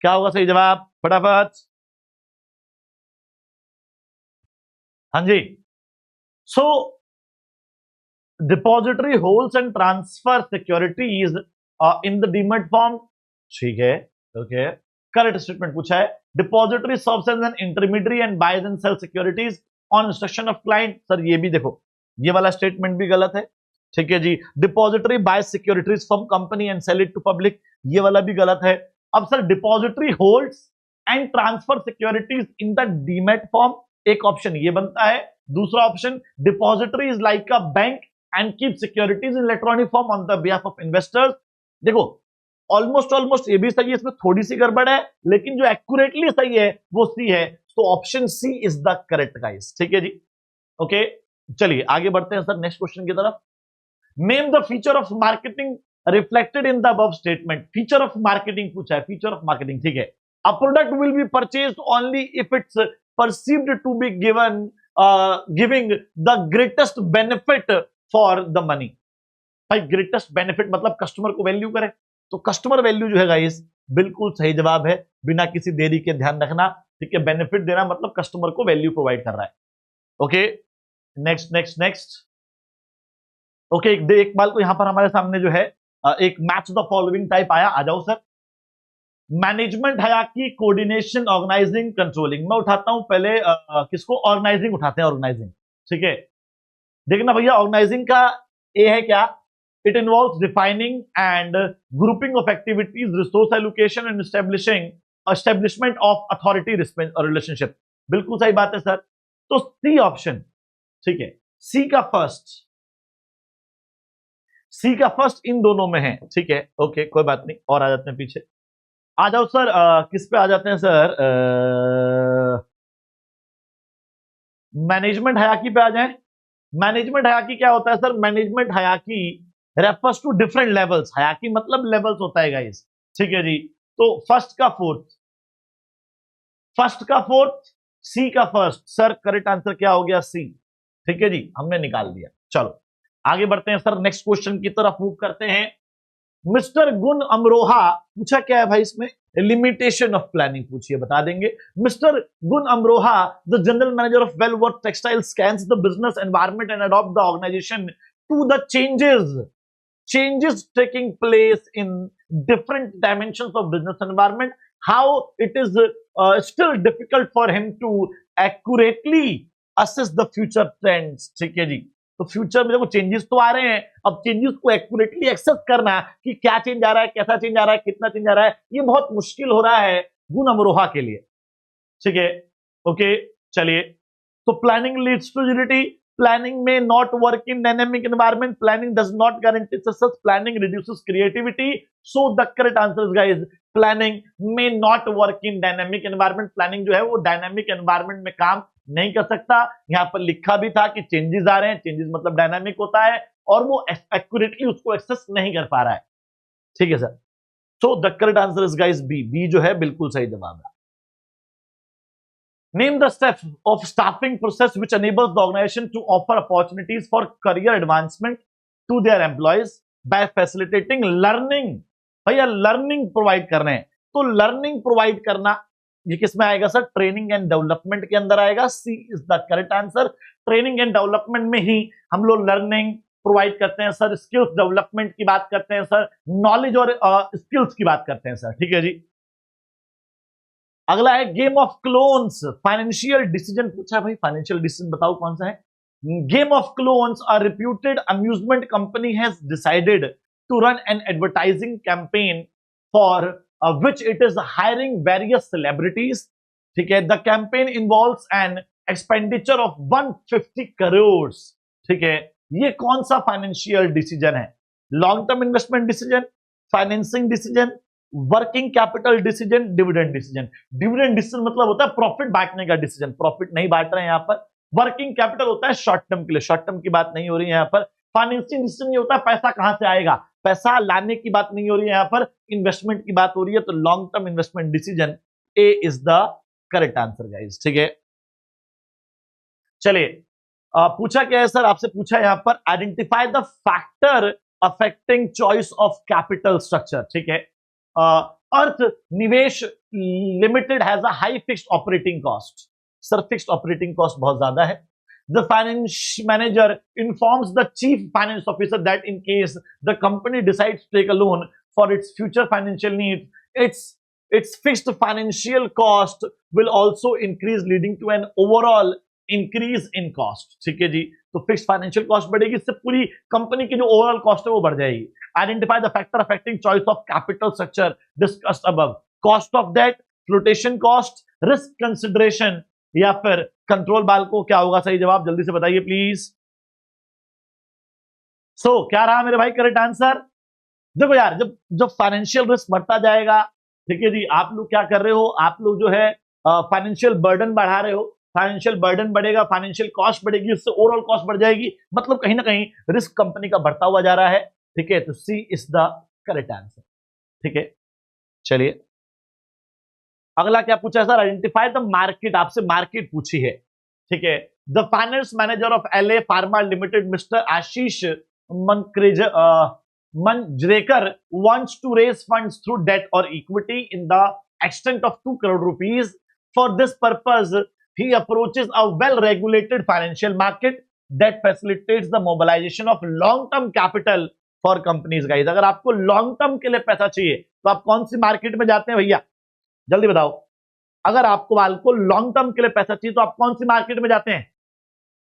क्या होगा सही जवाब? फटाफट। हाँ जी, so depository holds and transfer securities in the demat form. ठीक है, ओके, करेक्ट स्टेटमेंट पूछा है। Depository serves as an intermediary and buys and sell securities on instruction of client. Sir ये भी देखो, ये वाला स्टेटमेंट भी गलत है। ठीक है जी, depository buy securities from company and sell it to public, ये वाला भी गलत है। अब sir depository holds and transfer securities in the demat form, एक ऑप्शन ये बनता है। दूसरा option, depository is like a bank and keep securities in electronic form on the behalf of investors. देखो ऑलमोस्ट ऑलमोस्ट ये भी सही है, इसमें थोड़ी सी गड़बड़ है, लेकिन जो एक्यूरेटली सही है वो सी है। तो option C is the correct guys. ठीक है जी, ओके। चलिए आगे बढ़ते हैं सर नेक्स्ट क्वेश्चन की तरफ। Name the feature of marketing reflected in the above statement. Feature of marketing पूछा है, फीचर ऑफ मार्केटिंग। ठीक है, a product will be purchased only if it's perceived to be given giving the greatest benefit for the money. भाई greatest benefit मतलब customer को value करे, तो customer value जो है गाइस बिल्कुल सही जवाब है, बिना किसी देरी के, ध्यान रखना। ठीक है, बेनिफिट देना मतलब कस्टमर को वैल्यू प्रोवाइड कर रहा है। Okay, next next next. Okay, एक बाल को यहां पर हमारे सामने जो है एक मैच द फॉलोइंग टाइप आया, आ जाओ sir. Management hierarchy, coordination, organising, controlling. मैं उठाता हूं पहले किसको? ऑर्गेनाइजिंग उठाते हैं, ऑर्गेनाइजिंग। ठीक है, देखना भैया ऑर्गेनाइजिंग का ए है क्या? It involves defining and grouping of activities, resource allocation and establishment of authority relationship. बिल्कुल सही बात है सर, तो सी ऑप्शन। ठीक है, सी का फर्स्ट, सी का फर्स्ट इन दोनों में है। ठीक है, ओके, कोई बात नहीं, और आ जाते हैं पीछे। आ जाओ सर, किस पे आ जाते हैं सर? मैनेजमेंट हायरार्की पे आ जाएं। मैनेजमेंट हायरार्की क्या होता है sir? Management hierarchy refers to different levels. Hierarchy मतलब लेवल्स होता है गाइस। ठीक है जी, तो फर्स्ट का फोर्थ, फर्स्ट का फोर्थ, सी का फर्स्ट। सर करेक्ट आंसर क्या हो गया? सी। ठीक है जी, हमने निकाल दिया। चलो आगे बढ़ते हैं सर, नेक्स्ट क्वेश्चन की तरफ मूव करते हैं। मिस्टर गुण अमरोहा, पूछा क्या है भाई इसमें? लिमिटेशन ऑफ प्लानिंग पूछिए, बता देंगे। मिस्टर गुण Amroha, the general manager of Welworth textile, scans the business environment and adopt the organization to the changes taking place in different dimensions of business environment. How it is still difficult for him to accurately assess the future trends. ठीक है जी, तो future में देखो changes तो आ रहे हैं, अब changes को एक्यूरेटली एक्सेस करना कि क्या चेंज आ रहा है, कैसा चेंज आ रहा है, कितना चेंज आ रहा है, ये बहुत मुश्किल हो रहा है गुण अमरोहा के लिए। ठीक है, ओके चलिए, तो planning leads to utility, planning may not work in dynamic environment, planning does not guarantee success, planning reduces creativity. So the correct answer is guys planning may not work in dynamic environment. Planning जो है वो dynamic environment में काम नहीं कर सकता। यहां पर लिखा भी था कि चेंजेस आ रहे हैं, चेंजेस मतलब डायनामिक होता है, और वो एक्यूरेटली उसको एक्सेस नहीं कर पा रहा है। ठीक है sir, so the correct answer is guys B, B जो है बिल्कुल सही जवाब है। Name the steps of staffing process which enables the organization to offer opportunities for career advancement to their employees by facilitating learning। भैया learning provide कर रहे हैं, तो लर्निंग प्रोवाइड करना ये किस में आएगा सर? ट्रेनिंग एंड डेवलपमेंट के अंदर आएगा। C is the correct answer. Training and development में ही हम लोग लर्निंग प्रोवाइड करते हैं सर, स्किल्स डेवलपमेंट की बात करते हैं सर, नॉलेज और स्किल्स की बात करते हैं सर। ठीक है जी, अगला है game of clones, financial decision पूछा भाई, फाइनेंशियल डिसीजन बताओ कौन सा है? Game of clones, a reputed amusement company has decided to run an advertising campaign for which it is hiring various celebrities। ठीक है, the campaign involves an expenditure of 150 crores। ठीक है, ये कौन सा फाइनेंशियल डिसीजन है? Long term investment decision, financing decision, working capital decision, dividend decision. Dividend decision मतलब होता है प्रॉफिट बांटने का डिसीजन, प्रॉफिट नहीं बांट रहे हैं यहां पर। वर्किंग कैपिटल होता है शॉर्ट टर्म के लिए, शॉर्ट टर्म की बात नहीं हो रही है यहां पर। फाइनेंसिंग डिसीजन ये होता है पैसा कहां से आएगा, पैसा लाने की बात नहीं हो रही है यहां पर, इन्वेस्टमेंट की बात हो रही है। तो long term investment decision, A is the correct answer guys. ठीक है, चलिए पूछा क्या है सर आपसे? पूछा यहां पर identify the factor affecting choice of capital structure. ठीक है, Arth Nivesh limited has a high fixed operating cost. Sir fixed operating cost बहुत ज्यादा है। The finance manager informs the chief finance officer that in case the company decides to take a loan for its future financial needs, its fixed financial cost will also increase leading to an overall increase in cost। ठीक है जी, तो fix financial cost बढ़ेगी, इससे पूरी company की जो overall cost है वो बढ़ जाएगी। Identify the factor affecting choice of capital structure discussed above. Cost of debt, flotation cost, risk consideration, या फिर कंट्रोल बाल को क्या होगा सही जवाब? जल्दी से बताइए प्लीज। सो क्या रहा मेरे भाई करेक्ट आंसर? देखो यार, जब जब फाइनेंशियल रिस्क बढ़ता जाएगा, ठीक है जी, आप लोग क्या कर रहे हो? आप लोग जो है फाइनेंशियल बर्डन बढ़ा रहे हो, फाइनेंशियल बर्डन बढ़ेगा, फाइनेंशियल कॉस्ट बढ़ेगी, उससे ओवरऑल कॉस्ट बढ़ जाएगी, मतलब कहीं ना कहीं रिस्क कंपनी का बढ़ता हुआ जा रहा है। ठीक है, तो सी इज द करेक्ट आंसर। ठीक है, चलिए अगला क्या पूछा है सर? आइडेंटिफाई द मार्केट, आपसे मार्केट पूछी है। ठीक है, the finance manager of LA pharma limited mister Ashish Manjrekar wants to raise funds through debt or equity in the extent of 2 crore rupees. For this purpose, he approaches a well-regulated financial market that facilitates the mobilization of long-term capital for companies. Guys, अगर आपको long term के लिए पैसा चाहिए तो आप कौन सी market में जाते हैं भैया? जल्दी बताओ। अगर आपको लॉन्ग टर्म के लिए पैसा चाहिए तो आप कौन सी मार्केट में जाते हैं?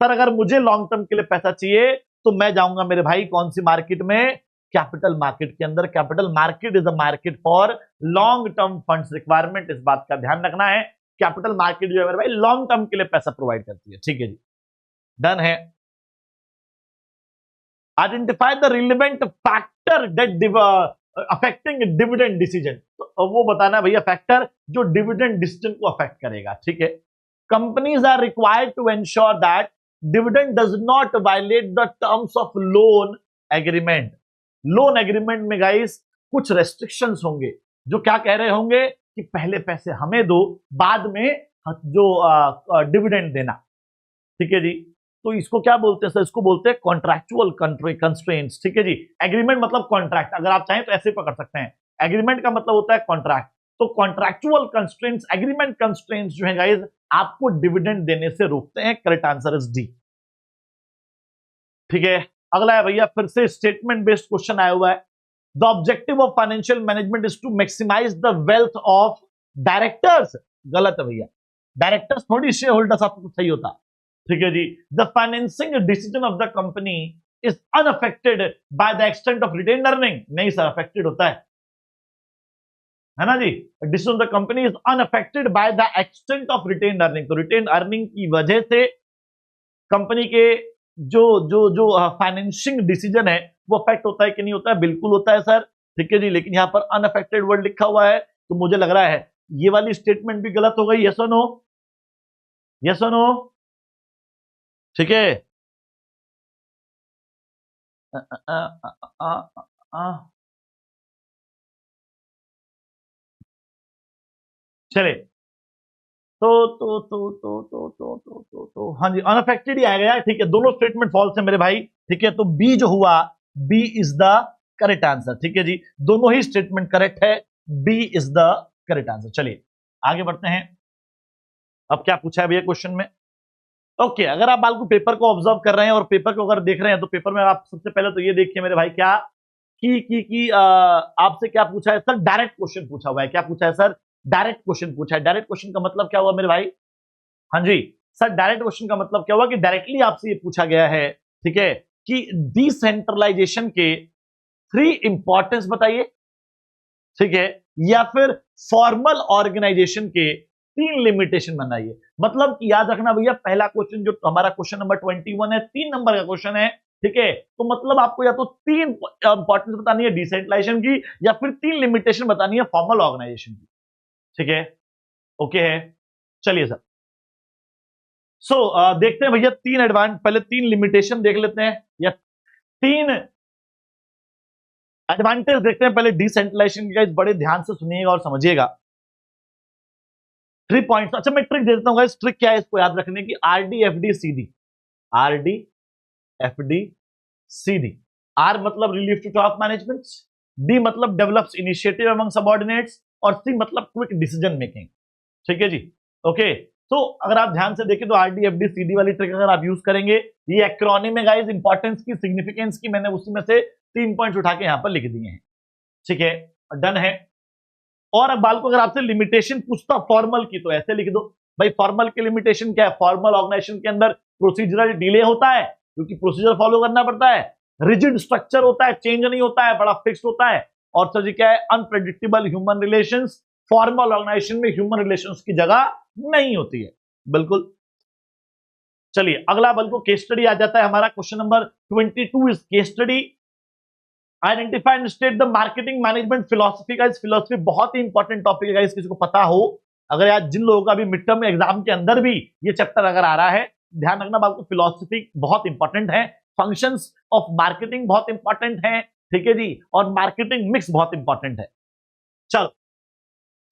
सर अगर मुझे लॉन्ग टर्म के लिए पैसा चाहिए तो मैं जाऊंगा मेरे भाई कौन सी मार्केट में? कैपिटल मार्केट के अंदर। Capital market is a market for long term funds requirement, इस बात का ध्यान रखना है। कैपिटल मार्केट जो है मेरे भाई लॉन्ग टर्म के लिए पैसा प्रोवाइड करती है। ठीक है जी, डन है। Identify the relevant factor that affecting dividend decision, तो वो बताना भैया फैक्टर जो डिविडेंड डिसीजन को अफेक्ट करेगा। ठीक है, companies are required to ensure that dividend does not violate the terms of loan agreement. Loan agreement में गाइस कुछ रेस्ट्रिक्शंस होंगे जो क्या कह रहे होंगे कि पहले पैसे हमें दो, बाद में जो डिविडेंड देना। ठीक है जी, तो इसको क्या बोलते हैं सर? इसको बोलते हैं कॉन्ट्रैक्चुअल कंस्ट्रेंट्स। ठीक है जी, एग्रीमेंट मतलब कॉन्ट्रैक्ट, अगर आप चाहें तो ऐसे पकड़ सकते हैं। एग्रीमेंट का मतलब होता है कॉन्ट्रैक्ट, तो कॉन्ट्रैक्चुअल कंस्ट्रेंट्स, एग्रीमेंट कंस्ट्रेंट्स जो है गाइस आपको डिविडेंड देने से रोकते हैं। Correct answer is D. ठीक है, अगला है भैया फिर से स्टेटमेंट बेस्ड क्वेश्चन आया हुआ है। The objective of financial management is to maximise the wealth of directors. गलत है भैया, डायरेक्टर्स थोड़ी शेयर होल्डर्स आपको सही होता। ठीक है जी, the financing decision of the company is unaffected by the extent of retained earning. नहीं सर, अफेक्टेड होता है। है ना जी, decision the company is unaffected by the extent of retain earning, तो रिटेन अर्निंग की वजह से कंपनी के जो जो जो फाइनेंशिंग डिसीजन है वो अफेक्ट होता है कि नहीं होता है? बिल्कुल होता है सर, ठीक है जी। लेकिन यहां पर अनअफेक्टेड वर्ड लिखा हुआ है, तो मुझे लग रहा है ये वाली स्टेटमेंट भी गलत हो गई। यस और नो? यस और नो? ठीक है। अ, अ, अ, अ, अ, चले, हाँ जी, अनअफेक्टेड ही आएगा यार, ठीक है। दोनों स्टेटमेंट फॉल्स है मेरे भाई, ठीक है। तो बी जो हुआ, B is the correct answer, ठीक है जी। दोनों ही स्टेटमेंट करेक्ट है, B is the correct answer. चलिए आगे बढ़ते हैं। अब क्या पूछा है भैया क्वेश्चन में? ओके, अगर आप बाल को पेपर को ऑब्जर्व कर रहे हैं और पेपर को अगर देख रहे हैं, तो पेपर में आप सबसे पहले तो ये देखिए मेरे भाई, क्या की आपसे क्या पूछा है सर? डायरेक्ट क्वेश्चन पूछा हुआ है। क्या पूछा है सर? डायरेक्ट क्वेश्चन पूछा है। डायरेक्ट क्वेश्चन का मतलब क्या हुआ मेरे भाई? हाँ जी सर, डायरेक्ट क्वेश्चन का मतलब क्या हुआ कि डायरेक्टली आपसे ये पूछा गया है, ठीक है, कि डिसेंट्रलाइजेशन के 3 इंपॉर्टेंस बताइए, ठीक है, या फिर फॉर्मल ऑर्गेनाइजेशन के 3 लिमिटेशन बनाइए। मतलब कि याद रखना भैया, पहला क्वेश्चन जो हमारा क्वेश्चन नंबर 21 है, 3 नंबर का क्वेश्चन है, ठीक है। तो मतलब आपको या तो 3 इंपॉर्टेंस बतानी है डिसेंट्रलाइजेशन की, या फिर 3 लिमिटेशन बतानी है फॉर्मल ऑर्गेनाइजेशन की, ठीक है। ओके है, चलिए सर। सो देखते हैं भैया 3 एडवांस, पहले 3 लिमिटेशन देख लेते हैं, या 3 एडवांटेज देखते हैं पहले डिसेंट्रलाइजेशन का। बड़े ध्यान से सुनिएगा और समझिएगा। 3 पॉइंट्स। अच्छा मैं ट्रिक दे देता हूँ, ट्रिक क्या है इसको याद रखने की? RD FD CD, RD FD CD. R मतलब relief to top management, D मतलब डेवलप्स इनिशिएटिव अमंग सबऑर्डिनेट्स, और सी मतलब क्विक डिसीजन मेकिंग, ठीक है जी। ओके, तो अगर आप ध्यान से देखें तो आरडी एफडी सीडी वाली ट्रिक अगर आप यूज करेंगे, ये एक्रोनिम है गाइस, इंपॉर्टेंस की, सिग्निफिकेंस की, मैंने उसी में से 3 पॉइंट्स उठा के यहां पर लिख दिए हैं, ठीक है, डन है। और अब बाल को अगर आपसे लिमिटेशन पूछता फॉर्मल की, तो ऐसे लिख दो भाई, फॉर्मल की लिमिटेशन क्या है? फॉर्मल ऑर्गेनाइजेशन के अंदर प्रोसीजरल डिले होता है, क्योंकि प्रोसीजर फॉलो करना पड़ता है, रिजिड स्ट्रक्चर होता है, चेंज नहीं होता है, बड़ा फिक्स्ड होता है, और सर जी क्या है? Unpredictable human relations. Formal organisation में ह्यूमन रिलेशंस की जगह नहीं होती है, बिल्कुल। चलिए अगला बल को केस स्टडी आ जाता है हमारा। Question number 22 is case study. Identify and state the marketing management philosophy. का इस फिलॉसफी बहुत ही इंपॉर्टेंट टॉपिक है गाइस, किसी को पता हो। अगर यार जिन लोगों का भी मिड टर्म एग्जाम के अंदर भी ये चैप्टर अगर आ रहा है, ध्यान रखना बात को, फिलॉसफी बहुत इंपॉर्टेंट है, फंक्शंस ऑफ मार्केटिंग बहुत इंपॉर्टेंट है, ठीक है जी, और मार्केटिंग मिक्स बहुत इंपॉर्टेंट है। चलो,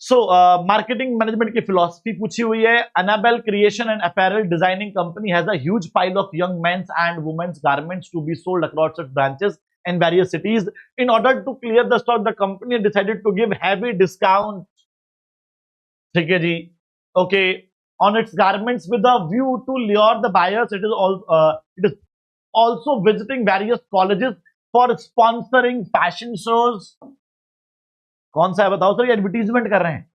सो मार्केटिंग मैनेजमेंट की फिलॉसफी पूछी हुई है। Annabel creation and apparel designing company has a huge pile of young men's and women's garments to be sold across its branches in various cities. In order to clear the stock, the company decided to give heavy discount, ठीक है जी, okay, on its garments with a view to lure the buyers. It is also visiting various colleges for sponsoring fashion shows. कौन सा है बताओ sir? Advertisement कर रहे हैं,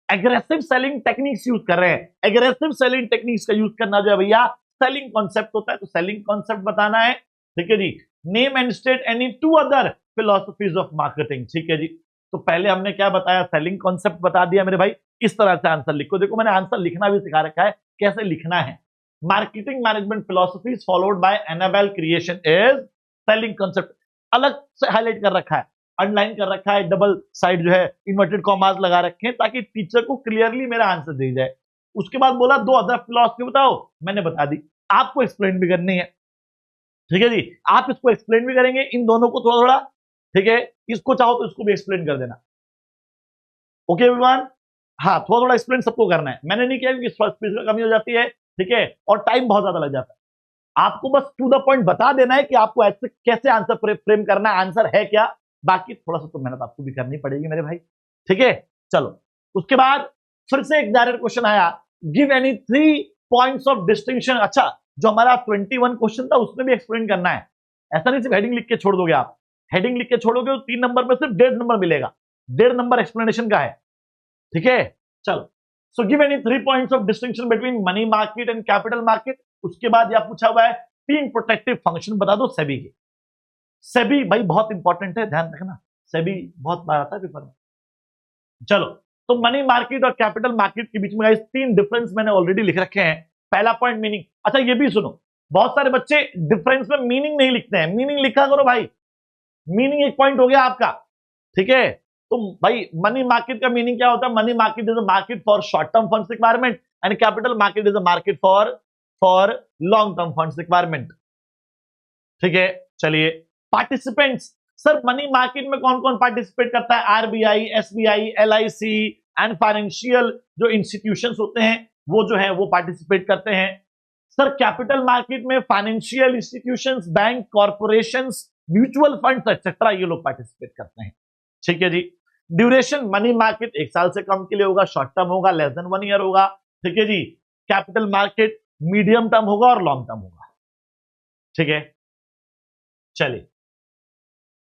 aggressive selling techniques use कर रहे हैं। एग्रेसिव सेलिंग टेक्निक्स का यूज करना जो है भैया, सेलिंग कॉन्सेप्ट होता है, तो सेलिंग कॉन्सेप्ट बताना है, ठीक है जी। Name and state any 2 other philosophies of marketing, ठीक है जी। तो पहले हमने क्या बताया? सेलिंग कॉन्सेप्ट बता दिया मेरे भाई। इस तरह से आंसर लिखो, देखो मैंने आंसर लिखना भी सिखा रखा है, कैसे लिखना है। Marketing management philosophies followed by Annabel creation is selling concept, अलग से हाईलाइट कर रखा है, अंडरलाइन कर रखा है, डबल साइड जो है इन्वर्टेड कॉमास लगा रखे हैं, ताकि टीचर को क्लियरली मेरा आंसर दे जाए। उसके बाद बोला 2 अदर फिलॉसफी बताओ, मैंने बता दी, आपको एक्सप्लेन भी करनी है, ठीक है जी। आप इसको एक्सप्लेन भी करेंगे, इन दोनों को थोड़ा थोड़ा, ठीक है, इसको चाहो तो इसको भी एक्सप्लेन कर देना, ओके एवरीवन। हाँ, थोड़ा थोड़ा एक्सप्लेन सबको करना है, मैंने नहीं किया क्योंकि स्पेस में कमी हो जाती है, ठीक है, और टाइम बहुत ज्यादा लग जाता है। आपको बस टू द पॉइंट बता देना है कि आपको ऐसे कैसे आंसर फ्रेम करना है, आंसर है क्या, बाकी थोड़ा सा तो मेहनत आपको भी करनी पड़ेगी मेरे भाई, ठीक है। चलो, उसके बाद फिर से एक डायरेक्ट क्वेश्चन आया, give any 3 points of distinction. अच्छा, जो हमारा 21 क्वेश्चन था उसमें भी एक्सप्लेन करना है, ऐसा नहीं सिर्फ हेडिंग लिख के छोड़ दोगे आप। हेडिंग लिख के छोड़ोगे तो 3 नंबर में सिर्फ 1.5 नंबर मिलेगा, 1.5 नंबर एक्सप्लेनेशन का है, ठीक है। चलो, so give any 3 points of distinction between money market and capital market. उसके बाद यह पूछा हुआ है 3 प्रोटेक्टिव फंक्शन बता दो सेबी के। सेबी भाई बहुत इंपॉर्टेंट है, ध्यान रखना, सेबी बहुत बार आता है पेपर में। चलो, तो मनी मार्केट और कैपिटल मार्केट के बीच में गाइस 3 डिफरेंस मैंने ऑलरेडी लिख रखे हैं। पहला पॉइंट मीनिंग। अच्छा ये भी सुनो, बहुत सारे बच्चे डिफरेंस में मीनिंग नहीं लिखते हैं, मीनिंग लिखा करो भाई। मीनिंग एक पॉइंट हो गया आपका, ठीक है। तो भाई मनी मार्केट का मीनिंग क्या होता है? Money market is a market for short term funds requirement and capital market is a market for long term funds requirement, ठीक है। चलिए, पार्टिसिपेंट्स, सर मनी मार्केट में कौन कौन पार्टिसिपेट करता है? RBI, SBI, LIC and financial जो institutions होते हैं वो जो है वो पार्टिसिपेट करते हैं। सर कैपिटल मार्केट में financial institutions, bank, corporations, mutual funds etcetera ये लोग पार्टिसिपेट करते हैं, ठीक है जी। ड्यूरेशन मनी मार्केट 1 साल से कम के लिए होगा, शॉर्ट टर्म होगा, लेस देन 1 ईयर होगा, ठीक है जी। कैपिटल मार्केट मीडियम टर्म होगा और लॉन्ग टर्म होगा, ठीक है। चलिए,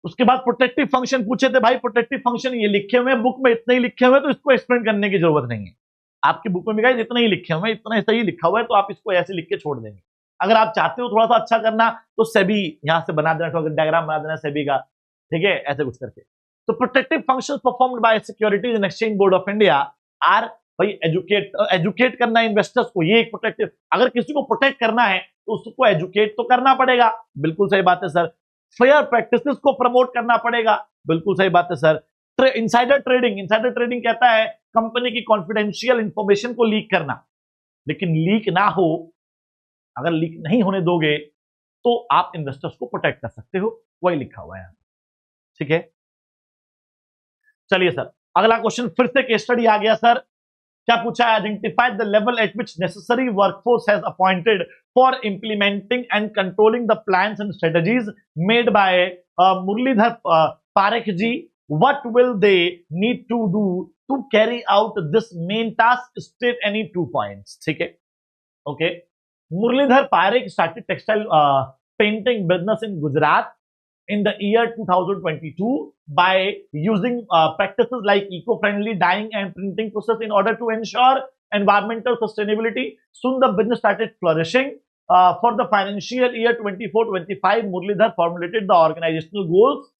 उसके बाद प्रोटेक्टिव फंक्शन पूछे थे भाई। प्रोटेक्टिव फंक्शन ये लिखे हुए हैं बुक में, इतने ही लिखे हुए हैं तो इसको एक्सप्लेन करने की जरूरत नहीं है। आपकी बुक में भी गाइस इतना ही लिखे हुए हैं, इतना सही लिखा हुआ है तो आप इसको ऐसे लिख के छोड़ देंगे। अगर आप चाहते हो थोड़ा सा अच्छा करना तो सेबी यहां से बना देना, थोड़ा डायग्राम बना देना सेबी का, ठीक है, ऐसे कुछ करके। तो protective functions performed by securities and exchange board of India are, भाई एजुकेट करना इन्वेस्टर्स को, ये एक प्रोटेक्टिव। अगर किसी को प्रोटेक्ट करना है तो उसको एजुकेट तो करना पड़ेगा, बिल्कुल सही बात है सर। फेयर प्रैक्टिसेस को प्रमोट करना पड़ेगा, बिल्कुल सही बात है सर। इनसाइडर ट्रेडिंग कहता है कंपनी की कॉन्फिडेंशियल इंफॉर्मेशन को लीक करना, लेकिन लीक ना हो, अगर लीक नहीं होने दोगे तो आप इन्वेस्टर्स को प्रोटेक्ट कर सकते हो, वही लिखा हुआ है, ठीक है। चलिए सर, अगला क्वेश्चन फिर से केस स्टडी आ गया सर। क्या पूछा है? Identify the level at which necessary workforce has appointed for implementing and controlling the plans and strategies made by Muralidhar Parekh ji. What will they need to do to carry out this main task? State any 2 points. ठीक है, okay. Muralidhar Parekh started textile painting business in Gujarat in the year 2022 by using practices like eco-friendly dyeing and printing process in order to ensure environmental sustainability. Soon the business started flourishing. For the financial year 24-25, Muralidhar formulated the organizational goals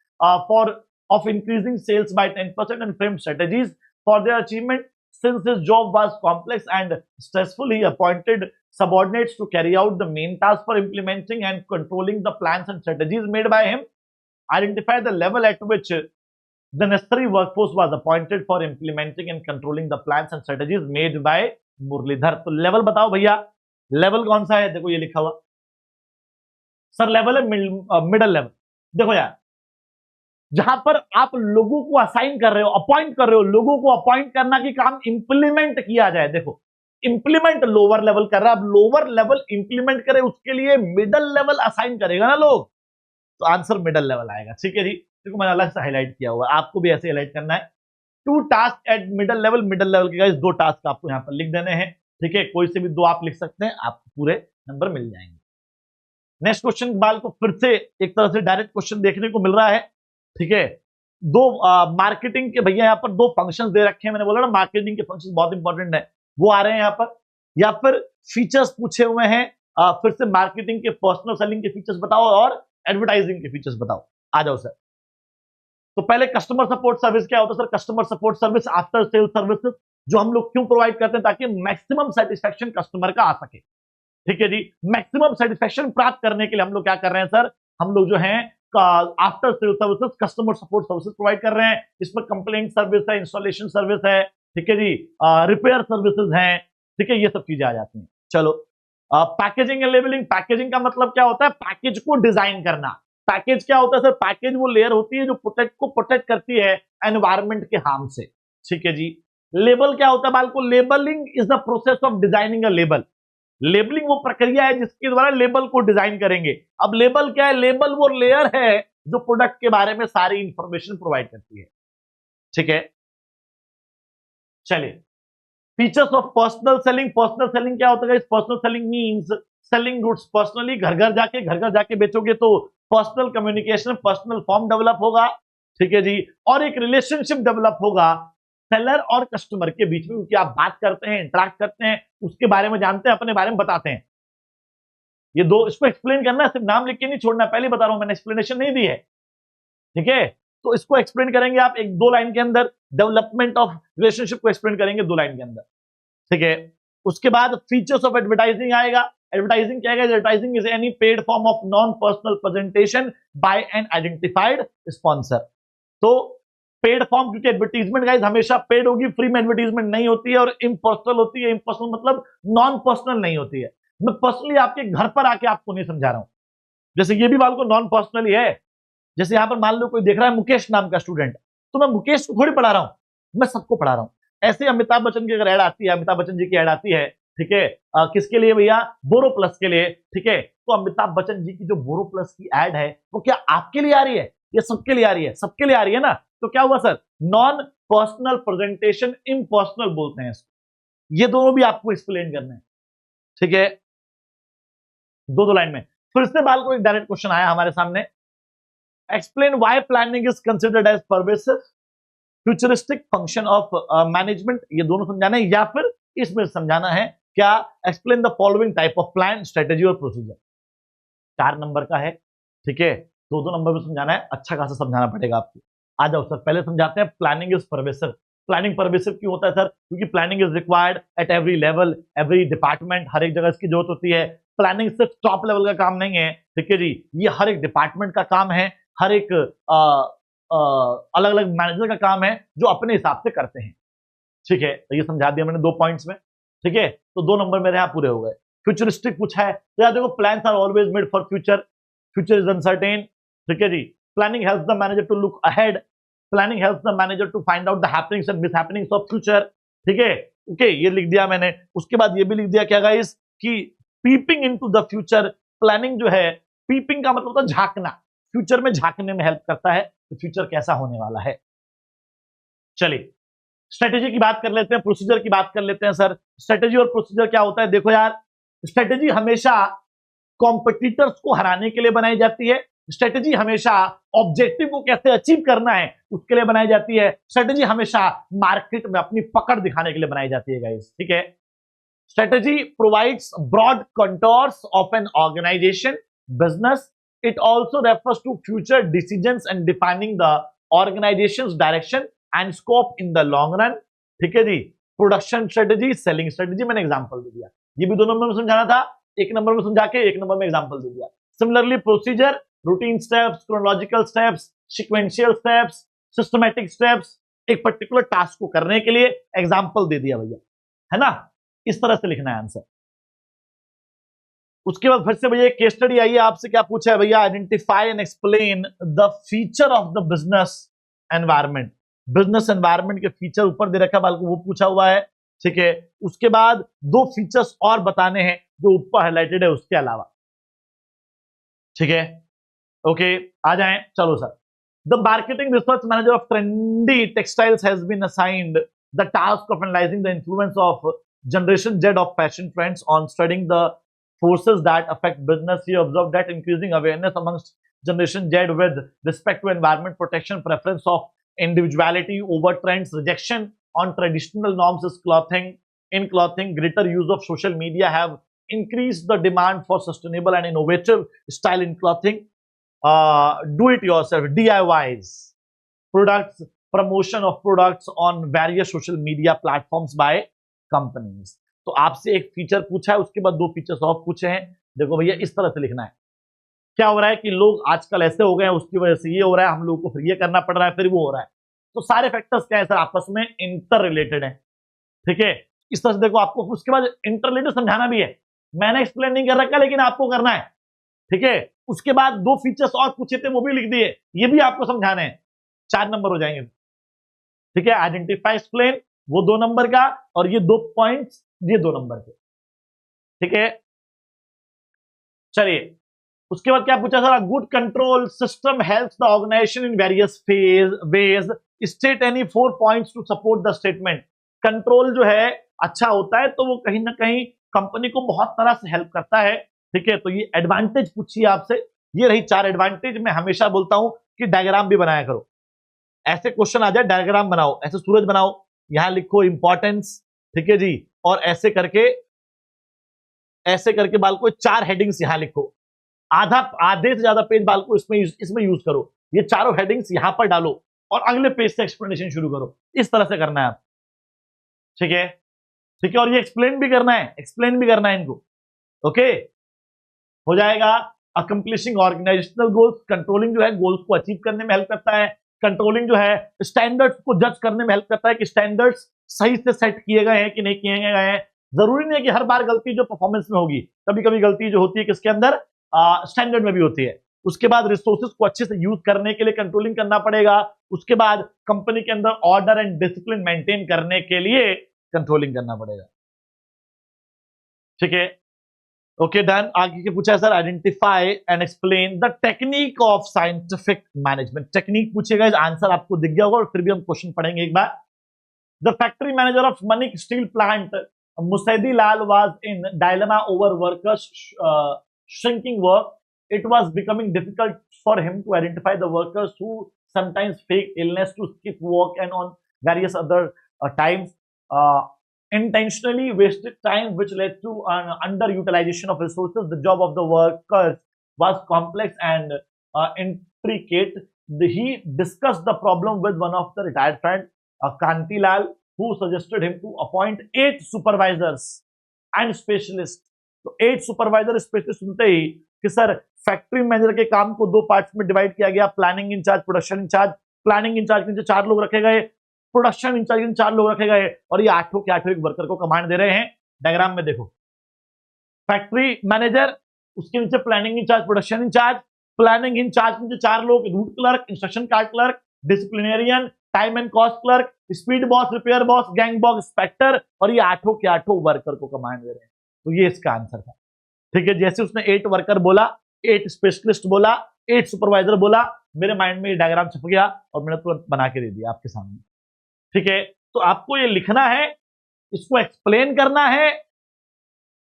of increasing sales by 10% and framed strategies for their achievement. Since his job was complex and stressful, he appointed subordinates to carry out the main task for implementing and controlling the plans and strategies made by him. Identify the level at which the necessary workforce was appointed for implementing and controlling the plans and strategies made by Muralidhar. तो level बताओ भैया, level कौन सा है? देखो ये लिखा हुआ सर, लेवल है मिडल लेवल। देखो यार, जहां पर आप लोगों को असाइन कर रहे हो, अपॉइंट कर रहे हो, लोगों को अपॉइंट करना कि काम इंप्लीमेंट किया जाए। देखो इंप्लीमेंट लोअर लेवल कर रहा है, अब लोअर लेवल इंप्लीमेंट करे उसके लिए मिडल लेवल असाइन करेगा ना लोग, तो आंसर मिडल लेवल आएगा, ठीक है जी। देखो मैंने अलग से हाईलाइट किया हुआ है, आपको भी ऐसे हाईलाइट करना है। 2 task at middle level, middle level के गाइस 2 टास्क आपको यहां पर लिख देने हैं, ठीक है। कोई से भी 2 आप लिख सकते हैं, आपको पूरे नंबर मिल जाएंगे। नेक्स्ट क्वेश्चन बाल को फिर से एक तरह से डायरेक्ट क्वेश्चन देखने को मिल रहा है, ठीक है। 2 मार्केटिंग के भैया यहाँ पर 2 फंक्शंस दे रखे हैं, मैंने बोला ना मार्केटिंग के फंक्शंस बहुत इंपॉर्टेंट है, वो आ रहे हैं यहाँ पर। या फिर फीचर्स पूछे हुए हैं, फिर से मार्केटिंग के पर्सनल सेलिंग के फीचर्स बताओ और एडवर्टाइजिंग के फीचर्स बताओ। आ जाओ सर। तो पहले कस्टमर सपोर्ट सर्विस क्या होता है sir? Customer support service after sale services जो हम लोग क्यों प्रोवाइड करते हैं? ताकि मैक्सिमम सेटिस्फेक्शन कस्टमर का आ सके, ठीक है जी। मैक्सिमम सेटिस्फेक्शन प्राप्त करने के लिए हम लोग क्या कर रहे हैं सर? हम लोग जो है after sale services customer support services provide कर रहे हैं। इसमें कंप्लेंट सर्विस है, इंस्टॉलेशन सर्विस है, ठीक है जी, रिपेयर सर्विसेज हैं, ठीक है, ये सब चीजें आ जाती हैं। चलो, पैकेजिंग एंड लेबलिंग। पैकेजिंग का मतलब क्या होता है? पैकेज को डिजाइन करना। पैकेज क्या होता है सर? पैकेज वो लेयर होती है जो प्रोटेक्ट करती है एनवायरमेंट के हार्म से, ठीक है जी। लेबल क्या होता है बाल को? Labelling is the process of designing a label. Labelling वो प्रक्रिया है जिसके द्वारा लेबल को डिजाइन करेंगे। अब लेबल क्या है? लेबल वो लेयर है जो प्रोडक्ट के बारे में सारी इंफॉर्मेशन प्रोवाइड करती है, ठीक है। चलिए, features of personal selling. Personal selling क्या होता है? Personal selling means selling goods personally. घर घर जाके बेचोगे तो personal communication, personal form develop होगा, ठीक है जी। और एक रिलेशनशिप डेवलप होगा सेलर और कस्टमर के बीच में, क्योंकि आप बात करते हैं, इंटरेक्ट करते हैं, उसके बारे में जानते हैं, अपने बारे में बताते हैं। ये 2 इसको एक्सप्लेन करना है, सिर्फ नाम लिख के नहीं छोड़ना, पहले बता रहा हूं, मैंने एक्सप्लेनेशन नहीं दी है, ठीक है। तो इसको एक्सप्लेन करेंगे आप एक दो लाइन के अंदर, डेवलपमेंट ऑफ रिलेशनशिप को एक्सप्लेन करेंगे दो लाइन के अंदर, ठीक है। उसके बाद फीचर्स ऑफ एडवर्टाइजिंग आएगा। एडवर्टाइजिंग क्या है? Advertising is any paid form of non personal presentation by an identified sponsor. तो पेड फॉर्म, क्योंकि एडवर्टीजमेंट गाइस हमेशा पेड होगी, फ्री में एडवर्टीजमेंट नहीं होती है, और इम्पर्सनल होती है। इम्पर्सनल मतलब नॉन पर्सनल नहीं होती है। मैं पर्सनली आपके घर पर आके आपको नहीं समझा रहा हूं, जैसे ये भी बाल को नॉन पर्सनल ही है। जैसे यहां पर मान लो कोई देख रहा है मुकेश नाम का स्टूडेंट, तो मैं मुकेश को थोड़ी पढ़ा रहा हूं, मैं सबको पढ़ा रहा हूं। ऐसे अमिताभ बच्चन की अगर ऐड आती है, अमिताभ बच्चन जी की ऐड आती है, ठीक है, किसके लिए भैया? बोरो प्लस के लिए, ठीक है। तो अमिताभ बच्चन जी की जो बोरो प्लस की ऐड है वो क्या आपके लिए आ रही है? ये सबके लिए आ रही है, सबके लिए आ रही है ना। तो क्या हुआ sir? Non personal presentation, impersonal बोलते हैं इसको। ये दोनों भी आपको एक्सप्लेन करने हैं, ठीक है, दो लाइन में। फिर से बाल को एक डायरेक्ट क्वेश्चन आया हमारे सामने, explain why planning is considered as pervasive futuristic function of management. ये दोनों समझाना है, या फिर इसमें समझाना है क्या? Explain the following type of plan, strategy और प्रोसीजर। 4 नंबर का है, ठीक है, दो नंबर में समझाना है, अच्छा खासा समझाना पड़ेगा आपको। आ जाओ सर, पहले समझाते हैं planning is pervasive. Planning pervasive क्यों होता है सर? क्योंकि planning is required at every level, every department, हर एक जगह इसकी जरूरत होती है। प्लानिंग सिर्फ टॉप लेवल का काम नहीं है, ठीक है जी, ये हर एक डिपार्टमेंट का काम है, हर एक अलग अलग मैनेजर का काम है जो अपने हिसाब से करते हैं, ठीक है। तो ये समझा दिया मैंने 2 पॉइंट्स में, ठीक है। तो 2 नंबर मेरे यहां पूरे हो गए। फ्यूचरिस्टिक पूछा है, तो यार देखो, plans are always made for future, future is uncertain, ठीक है जी। Planning helps the manager to look ahead, planning helps the manager to find out the happenings and mishappenings of future, ठीक है, ओके, ये लिख दिया मैंने। उसके बाद ये भी लिख दिया क्या गाइस कि peeping into the future, planning जो है, पीपिंग का मतलब होता है झांकना, फ्यूचर में झांकने में हेल्प करता है कि फ्यूचर कैसा होने वाला है। चलिए स्ट्रेटेजी की बात कर लेते हैं, प्रोसीजर की बात कर लेते हैं सर। स्ट्रेटेजी और प्रोसीजर क्या होता है? देखो यार, स्ट्रेटेजी हमेशा कॉम्पिटिटर्स को हराने के लिए बनाई जाती है। स्ट्रेटेजी हमेशा ऑब्जेक्टिव को कैसे अचीव करना है उसके लिए बनाई जाती है। स्ट्रेटेजी हमेशा मार्केट में अपनी पकड़ दिखाने के लिए बनाई जाती है गाइस, ठीक है। Strategy provides broad contours of an organisation business. It also refers to future decisions and defining the organisation's direction and scope in the long run, ठीक है जी। प्रोडक्शन स्ट्रेटेजी, सेलिंग स्ट्रेटेजी, मैंने एग्जांपल दे दिया। ये भी 2 नंबर में समझाना था, 1 नंबर में समझा के 1 नंबर में एग्जांपल दे दिया। Similarly procedure, routine steps, chronological steps, sequential steps, systematic steps, एक पर्टिकुलर टास्क को करने के लिए एग्जांपल दे दिया भैया, है ना। इस तरह से लिखना है आंसर। उसके बाद फिर से भैया केस स्टडी आई है, आपसे क्या पूछा है भैया? Identify and explain the feature of the business environment. Business environment के फीचर ऊपर दे रखा बाल को, वो पूछा हुआ है, ठीक है। उसके बाद 2 फीचर्स और बताने हैं जो ऊपर हाईलाइटेड है उसके अलावा, ठीक है, ओके। आ जाएं, चलो sir. The marketing research manager of trendy textiles has been assigned the task of analysing the influence of generation Z of fashion trends on studying the forces that affect business. He observed that increasing awareness amongst generation Z with respect to environment protection, preference of individuality over trends, rejection on traditional norms is clothing. In clothing, greater use of social media have increased the demand for sustainable and innovative style in clothing. Do it yourself, DIYs, products, promotion of products on various social media platforms by companies. तो आपसे एक feature पूछा है, उसके बाद 2 features और पूछे हैं। देखो भैया, इस तरह से लिखना है। क्या हो रहा है कि लोग आजकल ऐसे हो गए हैं, उसकी वजह से ये हो रहा है, हम लोगों को फिर ये करना पड़ रहा है, फिर वो हो रहा है। तो सारे फैक्टर्स क्या है सर? आपस में इंटर रिलेटेड है, ठीक है। इस तरह से देखो, आपको उसके बाद इंटर रिलेटेड समझाना भी है। मैंने एक्सप्लेन नहीं कर रखा, लेकिन आपको करना है, ठीक है। उसके बाद 2 फीचर्स और पूछे थे, वो भी लिख दिए, ये भी आपको समझाने हैं। 4 नंबर हो जाएंगे, ठीक है। आइडेंटिफाई, एक्सप्लेन, वो 2 नंबर का, और ये 2 पॉइंट्स, ये 2 नंबर के, ठीक है। चलिए उसके बाद क्या पूछा sir? Good control system helps the organisation in various ways, state any 4 points to support the statement. Control जो है अच्छा होता है तो वो कहीं ना कहीं कंपनी को बहुत तरह से हेल्प करता है, ठीक है। तो ये एडवांटेज पूछिए आपसे, ये रही 4 एडवांटेज। मैं हमेशा बोलता हूं कि डायग्राम भी बनाया करो, ऐसे क्वेश्चन आ जाए डायग्राम बनाओ, ऐसे सूरज बनाओ, यहां लिखो इंपॉर्टेंस, ठीक है जी, और ऐसे करके बाल को 4 हेडिंग्स यहां लिखो, आधे से ज्यादा पेज बाल को इसमें यूज करो। ये चारों हेडिंग्स यहां पर डालो और अगले पेज से एक्सप्लेनेशन शुरू करो। इस तरह से करना है आप, ठीक है, ठीक है। और ये एक्सप्लेन भी करना है, एक्सप्लेन भी करना है इनको, ओके। हो जाएगा। अकम्प्लिशिंग ऑर्गेनाइजेशनल गोल्स, कंट्रोलिंग जो है गोल्स को अचीव करने में हेल्प करता है। कंट्रोलिंग जो है स्टैंडर्ड्स को जज करने में हेल्प करता है कि स्टैंडर्ड्स सही से सेट किए गए हैं कि नहीं किए गए हैं। जरूरी नहीं है कि हर बार गलती जो परफॉर्मेंस में होगी, कभी कभी गलती जो होती है किसके अंदर, स्टैंडर्ड में भी होती है। उसके बाद रिसोर्सेज को अच्छे से यूज करने के लिए कंट्रोलिंग करना पड़ेगा। उसके बाद कंपनी के अंदर ऑर्डर एंड डिसिप्लिन मेंटेन करने के लिए कंट्रोलिंग करना पड़ेगा, ठीक है, ओके डन। आगे के पूछा है sir, identify and explain the technique of scientific management. Technique पूछेगा, आंसर आपको दिख गया होगा और फिर भी हम क्वेश्चन पढ़ेंगे एक बार। The factory manager of Manik steel plant Musaddi Lal was in dilemma over workers shrinking work. It was becoming difficult for him to identify the workers who sometimes fake illness to skip work and on various other times intentionally wasted time, which led to an underutilization of resources. The job of the workers was complex and intricate. He discussed the problem with one of the retired friend, Kanti Lal, who suggested him to appoint 8 supervisors and specialists. तो 8 supervisor specialist सुनते ही कि sir factory manager के काम को 2 parts में divide किया गया, planning incharge, production incharge. Planning incharge के नीचे 4 लोग रखे गए, प्रोडक्शन इंचार्ज के नीचे 4 लोग रखे गए और ये 8 के 8 एक वर्कर को कमांड दे रहे हैं। डायग्राम में देखो, फैक्ट्री मैनेजर, उसके नीचे planning incharge, production incharge. Planning incharge के नीचे 4 लोग, route clerk, instruction card clerk, disciplinarian, time and cost clerk, speed boss, repair boss, gang boss, inspector, और ये 8 के 8 वर्कर को कमांड दे रहे हैं। तो ये इसका आंसर था, ठीक है। जैसे उसने 8 वर्कर बोला, 8 स्पेशलिस्ट बोला, 8 सुपरवाइजर बोला, मेरे माइंड में ये डायग्राम छप गया और मैंने तुरंत बना के दे दिया आपके सामने, ठीक है। तो आपको ये लिखना है, इसको एक्सप्लेन करना है,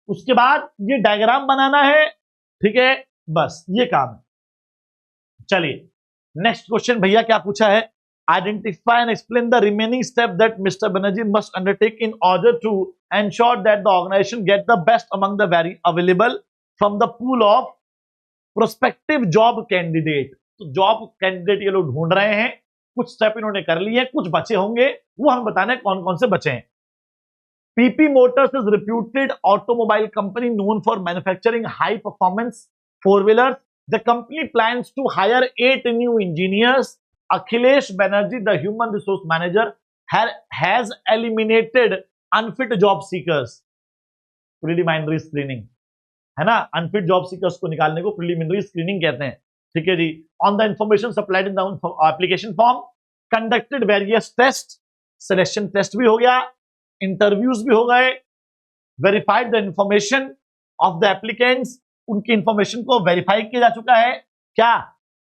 उसके बाद ये डायग्राम बनाना है, ठीक है, बस ये काम है। चलिए नेक्स्ट क्वेश्चन भैया क्या पूछा है, identify and explain the remaining step that Mr. Banerjee must undertake in order to ensure that the organization get the best among the very available from the pool of prospective job candidate। तो job candidate ये लोग ढूंढ रहे हैं, कुछ step इन्होंने कर लिए, कुछ बचे होंगे, वो हम बताने कौन कौन से बचे हैं। PP Motors is reputed automobile company known for manufacturing high performance four-wheelers. The company plans to hire 8 new engineers. Akhilesh Banerjee, the human resource manager, has eliminated unfit job seekers. Preliminary screening, है ना, unfit job seekers को निकालने को preliminary screening कहते हैं, ठीक है जी। On the information supplied in the application form, conducted various test, selection test भी हो गया, इंटरव्यूज भी हो गए, verified the information of the applicants, उनकी इंफॉर्मेशन को वेरीफाई किया जा चुका है, क्या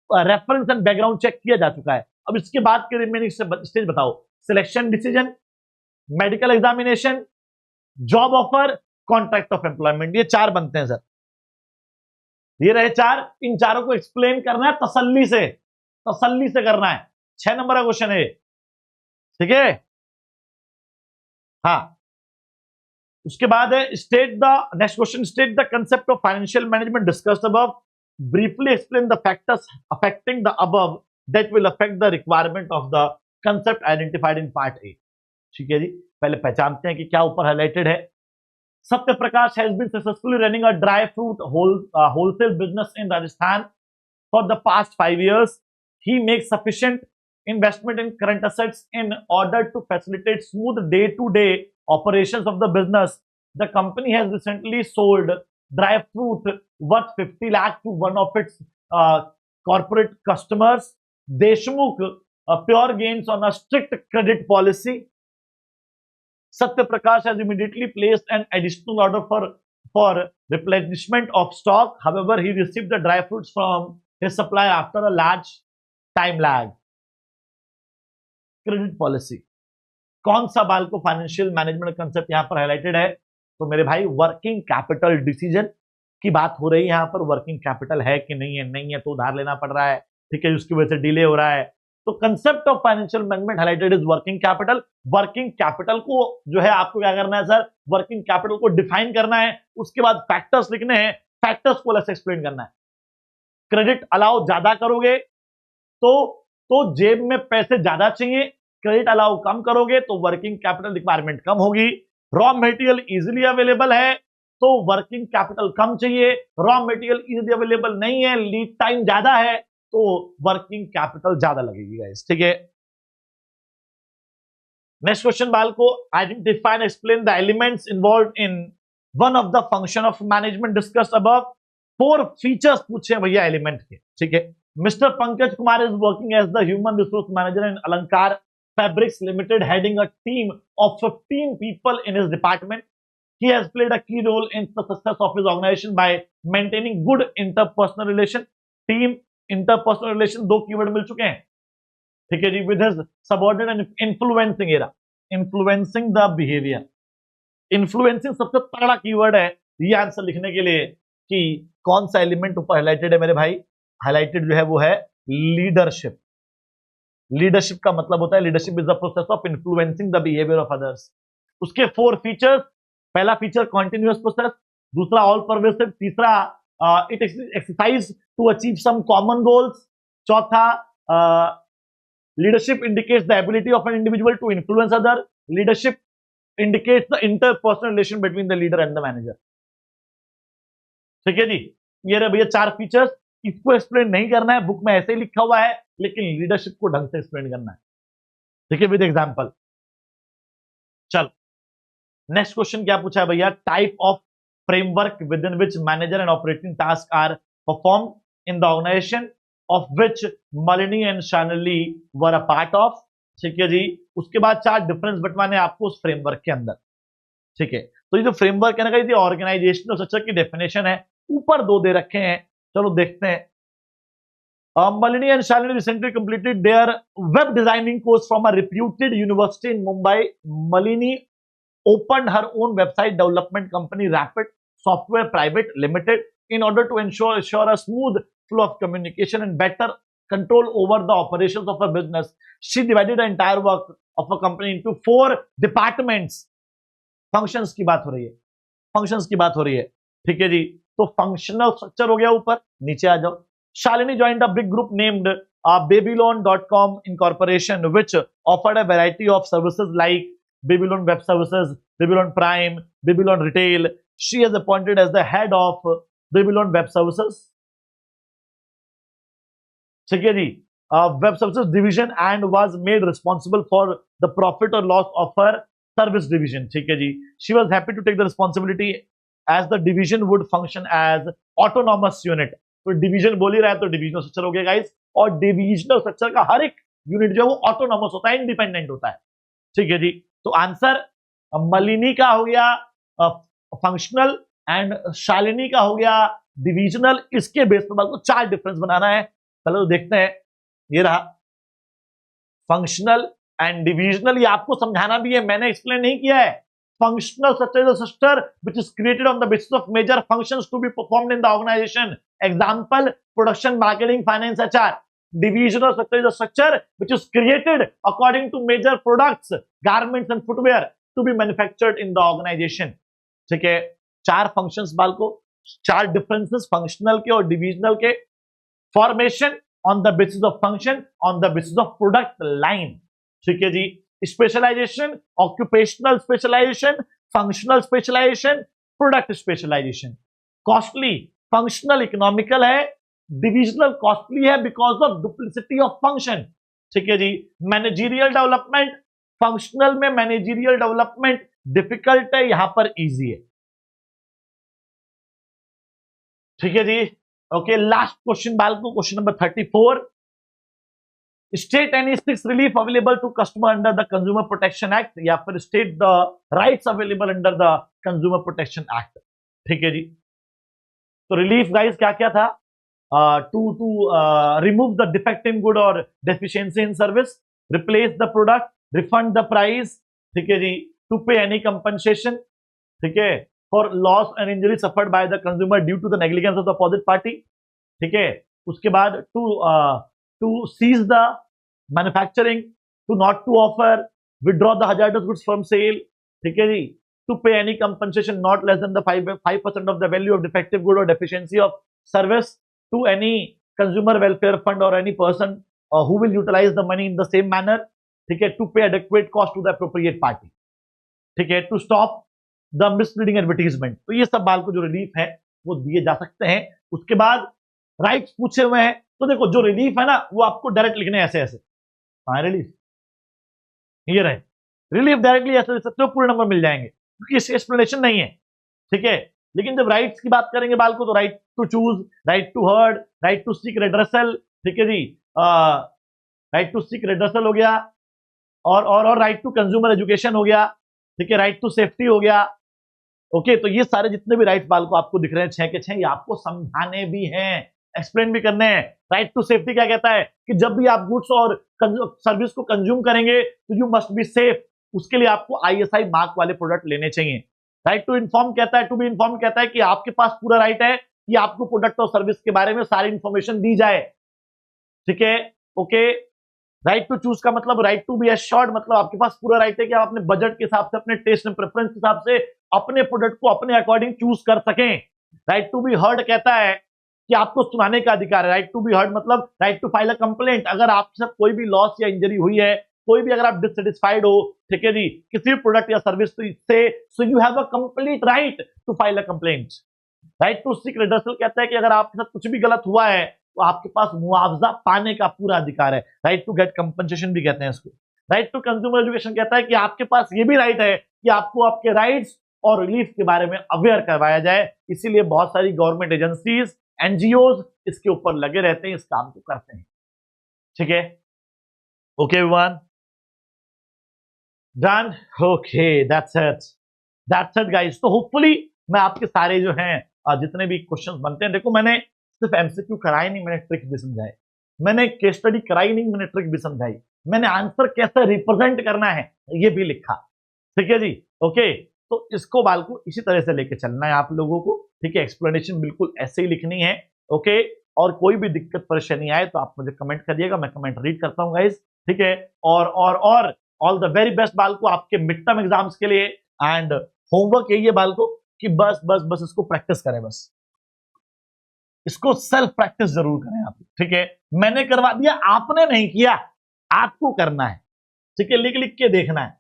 रेफरेंस एंड बैकग्राउंड चेक किया जा चुका है। अब इसके बाद के रिमेनिंग स्टेज बताओ, selection decision, medical examination, job offer, contract of employment. ये 4 बनते हैं सर, ये रहे 4। इन चारों को एक्सप्लेन करना है तसल्ली से करना है। 6 नंबर का क्वेश्चन है, ठीक है, हाँ। उसके बाद है state the next question, state the concept of financial management discussed above, briefly explain the factors affecting the above that will affect the requirement of the concept identified in part A। ठीक है जी, पहले पहचानते हैं कि क्या ऊपर highlighted है। Satya Prakash has been successfully running a dry fruit wholesale business in Rajasthan for the past 5 years. He makes sufficient investment in current assets in order to facilitate smooth day-to-day operations of the business. The company has recently sold dry fruit worth 50 lakh to one of its corporate customers. Deshmukh pure gains on a strict credit policy. Satya Prakash has immediately placed an additional order for replenishment of stock. However, he received the dry fruits from his supplier after a large time lag. Credit policy, कौन सा बाल को financial management concept यहां पर highlighted है, तो मेरे भाई वर्किंग कैपिटल डिसीजन की बात हो रही है। यहां पर वर्किंग कैपिटल है कि नहीं है तो उधार लेना पड़ रहा है, ठीक है, उसकी वजह से डिले हो रहा है। तो concept of financial management highlighted is working capital. Working capital को जो है आपको क्या करना है सर, वर्किंग कैपिटल को डिफाइन करना है, उसके बाद फैक्टर्स लिखने हैं, फैक्टर्स को अलग से एक्सप्लेन करना है। क्रेडिट अलाउ ज्यादा करोगे तो जेब में पैसे ज्यादा चाहिए, क्रेडिट अलाउ कम करोगे तो वर्किंग कैपिटल रिक्वायरमेंट कम होगी। रॉ मटेरियल इजीली अवेलेबल है तो वर्किंग कैपिटल कम चाहिए, रॉ मटेरियल इजीली अवेलेबल नहीं है, लीड टाइम ज्यादा है तो वर्किंग कैपिटल ज्यादा लगेगी गाइस, ठीक है। नेक्स्ट क्वेश्चन बाल को, identify and explain the elements involve in one of the function of management discussed above. 4 features पूछे भैया एलिमेंट के, ठीक है। Mister Pankaj Kumar is working as the human resource manager in Alankar fabrics limited, heading a team of 15 people in his department. He has played a key role in the success of his organization by maintaining good interpersonal relation. Team, interpersonal relation, 2 keyword मिल चुके हैं, ठीक है जी। With his subordinate and influencing area, influencing the behaviour. Influencing सबसे तगड़ा keyword है ये आंसर लिखने के लिए कि कौन सा एलिमेंट ऊपर हाईलाइटेड है मेरे भाई। हाईलाइटेड जो है वो है लीडरशिप। लीडरशिप का मतलब होता है leadership is the process of influencing the behaviour of others. उसके 4 फीचर्स, पहला फीचर कॉन्टिन्यूअस प्रोसेस, दूसरा ऑल परवेसिव, तीसरा it exercise to achieve some common goals, चौथा leadership indicates the ability of an individual to influence other, leadership indicates the interpersonal relation between the leader and the manager, ठीक है जी। ये रहे भैया 4 features. इसको explain नहीं करना है, बुक में ऐसे ही लिखा हुआ है, लेकिन लीडरशिप को ढंग से एक्सप्लेन करना है, ठीक है, विद एग्जांपल। चल नेक्स्ट क्वेश्चन क्या पूछा है भैया, type of framework within which manager and operating task are perform in the organisation of which Malini and Shanli were a part of, ठीक है जी। उसके बाद 4 डिफरेंस बटवाने आपको उस फ्रेमवर्क के अंदर, ठीक है। तो ये जो फ्रेमवर्क है ना, ये ऑर्गेनाइजेशनल स्ट्रक्चर की डेफिनेशन है, ऊपर 2 दे रखे हैं, चलो देखते हैं। Malini and Shalini recently completed their web designing course from a reputed university in Mumbai. Malini opened her own website development company, Rapid Software Private Limited, in order to ensure a smooth flow of communication and better control over the operations of her business. She divided the entire work of a company into 4 departments. Functions की बात हो रही है, functions की बात हो रही है, ठीक है जी। तो functional structure हो गया ऊपर, नीचे आ जाओ। Shalini joined a big group named Babylon.com Incorporation, which offered a variety of services like Babylon Web Services, Babylon Prime, Babylon Retail. She is appointed as the head of Babylon Web Services, ठीक है जी, Web Services division, and was made responsible for the profit or loss of her service division, ठीक है जी। She was happy to take the responsibility as the division would function as autonomous unit. तो division बोल ही रहा है तो divisional structure हो गया guys, और डिविजनल स्ट्रक्चर का हर एक यूनिट जो है वो ऑटोनॉमस होता है, इंडिपेंडेंट होता है, ठीक है जी। तो आंसर मलिनी का हो गया फंक्शनल एंड शालिनी का हो गया डिविजनल। इसके बेस पर आपको 4 डिफरेंस बनाना है, चलो देखते हैं। ये रहा फंक्शनल एंड डिविजनल, ये आपको समझाना भी है, मैंने एक्सप्लेन नहीं किया है। Functional structure is a structure which is created on the basis of major functions to be performed in the organization. Example: production, marketing, finance, HR. Divisional structure is a structure which is created according to major products, garments and footwear to be manufactured in the organization. ठीक है, 4 functions बाल को, 4 differences functional के और divisional के। Formation on the basis of function, on the basis of product line, ठीक है जी। Specialisation, occupational specialisation, functional specialisation, product specialisation. Costly, functional economical है, डिविजनल कॉस्टली है because of duplicity of function, ठीक है जी। मैनेजरियल डेवलपमेंट, फंक्शनल में managerial development difficult है, यहां पर इजी है, ठीक है जी। ओके, लास्ट क्वेश्चन बाल को, question number 34। State any 6 relief available to customer under the Consumer Protection Act, या फिर state the rights available under the Consumer Protection Act, ठीक है जी। तो रिलीफ गाइस क्या क्या था, to remove the defective good or deficiency in service, replace the product, refund the price, ठीक है जी, to pay any compensation, ठीक है, for loss and injury suffered by the consumer due to the negligence of the opposite party, ठीक है। उसके बाद to seize the manufacturing, to not to offer, withdraw the hazardous goods from sale, ठीक है जी, to pay any compensation not less than the 5% of the value of defective good or deficiency of service to any consumer welfare fund or any person who will utilise the money in the same manner, ठीक है, to pay adequate cost to the appropriate party, ठीक है, to stop the misleading advertisement. तो ये सब बाल को जो रिलीफ है वो दिए जा सकते हैं। उसके बाद राइट्स पूछे हुए हैं, तो देखो जो रिलीफ है ना वो आपको डायरेक्ट लिखने ऐसे ऐसे, हाँ रिलीफ ये रहे, रिलीफ डायरेक्टली ऐसे लिख सकते हो, पूरे नंबर मिल जाएंगे क्योंकि इसकी एक्सप्लेनेशन नहीं है, ठीक है। लेकिन जब राइट्स की बात करेंगे बाल को, तो right to choose, right to heard, right to seek redressal, ठीक है जी, राइट टू सीक रेड्रेसल हो गया, और राइट टू कंज्यूमर एजुकेशन हो गया, ठीक है, राइट टू सेफ्टी हो गया। ओके, तो ये सारे जितने भी राइट्स बाल को आपको दिख रहे हैं 6 के 6, ये आपको समझाने भी हैं, एक्सप्लेन भी करने हैं। राइट टू सेफ्टी क्या कहता है कि जब भी आप गुड्स और सर्विस को कंज्यूम करेंगे तो यू मस्ट बी सेफ, उसके लिए आपको ISI मार्क वाले प्रोडक्ट लेने चाहिए। राइट टू इन्फॉर्म कहता है, टू बी इन्फॉर्म कहता है कि आपके पास पूरा राइट है कि आपको प्रोडक्ट और सर्विस के बारे में सारी इंफॉर्मेशन दी जाए, ठीक है। ओके, राइट टू चूज का मतलब राइट टू बी एश्योर्ड, मतलब आपके पास पूरा राइट है कि आप अपने बजट के हिसाब से, अपने टेस्ट एंड प्रेफरेंस के हिसाब से अपने प्रोडक्ट को अपने अकॉर्डिंग चूज कर सकें। राइट टू बी हर्ड कहता है कि आपको सुनाने का अधिकार है। राइट टू बी हर्ड मतलब right to file a complaint, अगर आपके साथ कोई भी लॉस या इंजरी हुई है, कोई भी अगर आप डिससेटिस्फाइड हो, ठीक है जी, किसी भी प्रोडक्ट या सर्विस से, so you have a complete right to file a complaint. Right to seek redressal कहता है कि अगर आपके साथ कुछ भी गलत हुआ है तो आपके पास मुआवजा पाने का पूरा अधिकार है, राइट टू गेट कंपनसेशन भी कहते हैं इसको। राइट टू कंज्यूमर एजुकेशन कहता है कि आपके पास ये भी राइट है कि आपको आपके राइट्स और रिलीफ के बारे में अवेयर करवाया जाए, इसीलिए बहुत सारी गवर्नमेंट एजेंसीज, NGOs इसके ऊपर लगे रहते हैं, इस काम को करते हैं, ठीक है। Okay everyone, done, okay, that's it guys. तो होपफुली मैं आपके सारे जो हैं जितने भी क्वेश्चंस बनते हैं, देखो मैंने सिर्फ MCQ कराई नहीं, मैंने ट्रिक भी समझाए, मैंने केस स्टडी कराई नहीं, मैंने ट्रिक भी समझाई, मैंने आंसर कैसे रिप्रेजेंट करना है ये भी लिखा, ठीक है जी। ओके, तो इसको बाल को इसी तरह से लेके चलना है आप लोगों को, ठीक है। एक्सप्लेनेशन बिल्कुल ऐसे ही लिखनी है, ओके। और कोई भी दिक्कत परेशानी आए तो आप मुझे कमेंट करिएगा, मैं कमेंट रीड करता हूँ गाइस, ठीक है। और ऑल द वेरी बेस्ट बाल को आपके मिड टर्म एग्जाम्स के लिए। एंड होमवर्क यही है बाल को कि बस इसको प्रैक्टिस करें, बस इसको सेल्फ प्रैक्टिस जरूर करें आप, ठीक है। मैंने करवा दिया, आपने नहीं किया, आपको करना है, ठीक है, लिख के देखना है।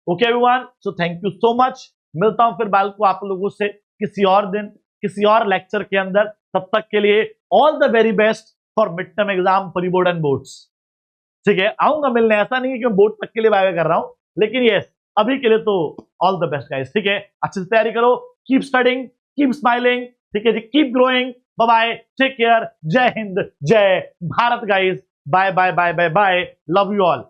Okay everyone, so thank you so much. मिलता हूं फिर बाल को आप लोगों से किसी और दिन, किसी और लेक्चर के अंदर। तब तक के लिए all the very best for mid term exam, pre board and boards, ठीक है। आऊंगा मिलने, ऐसा नहीं है कि मैं बोर्ड तक के लिए बाय कर रहा हूं, लेकिन यस अभी के लिए तो ऑल द बेस्ट गाइस, ठीक है। अच्छे से तैयारी करो, कीप स्टडिंग, कीप स्माइलिंग, ठीक है जी, keep growing, bye bye, take care, जय हिंद, जय Bharat guys, bye bye bye bye bye, love you all.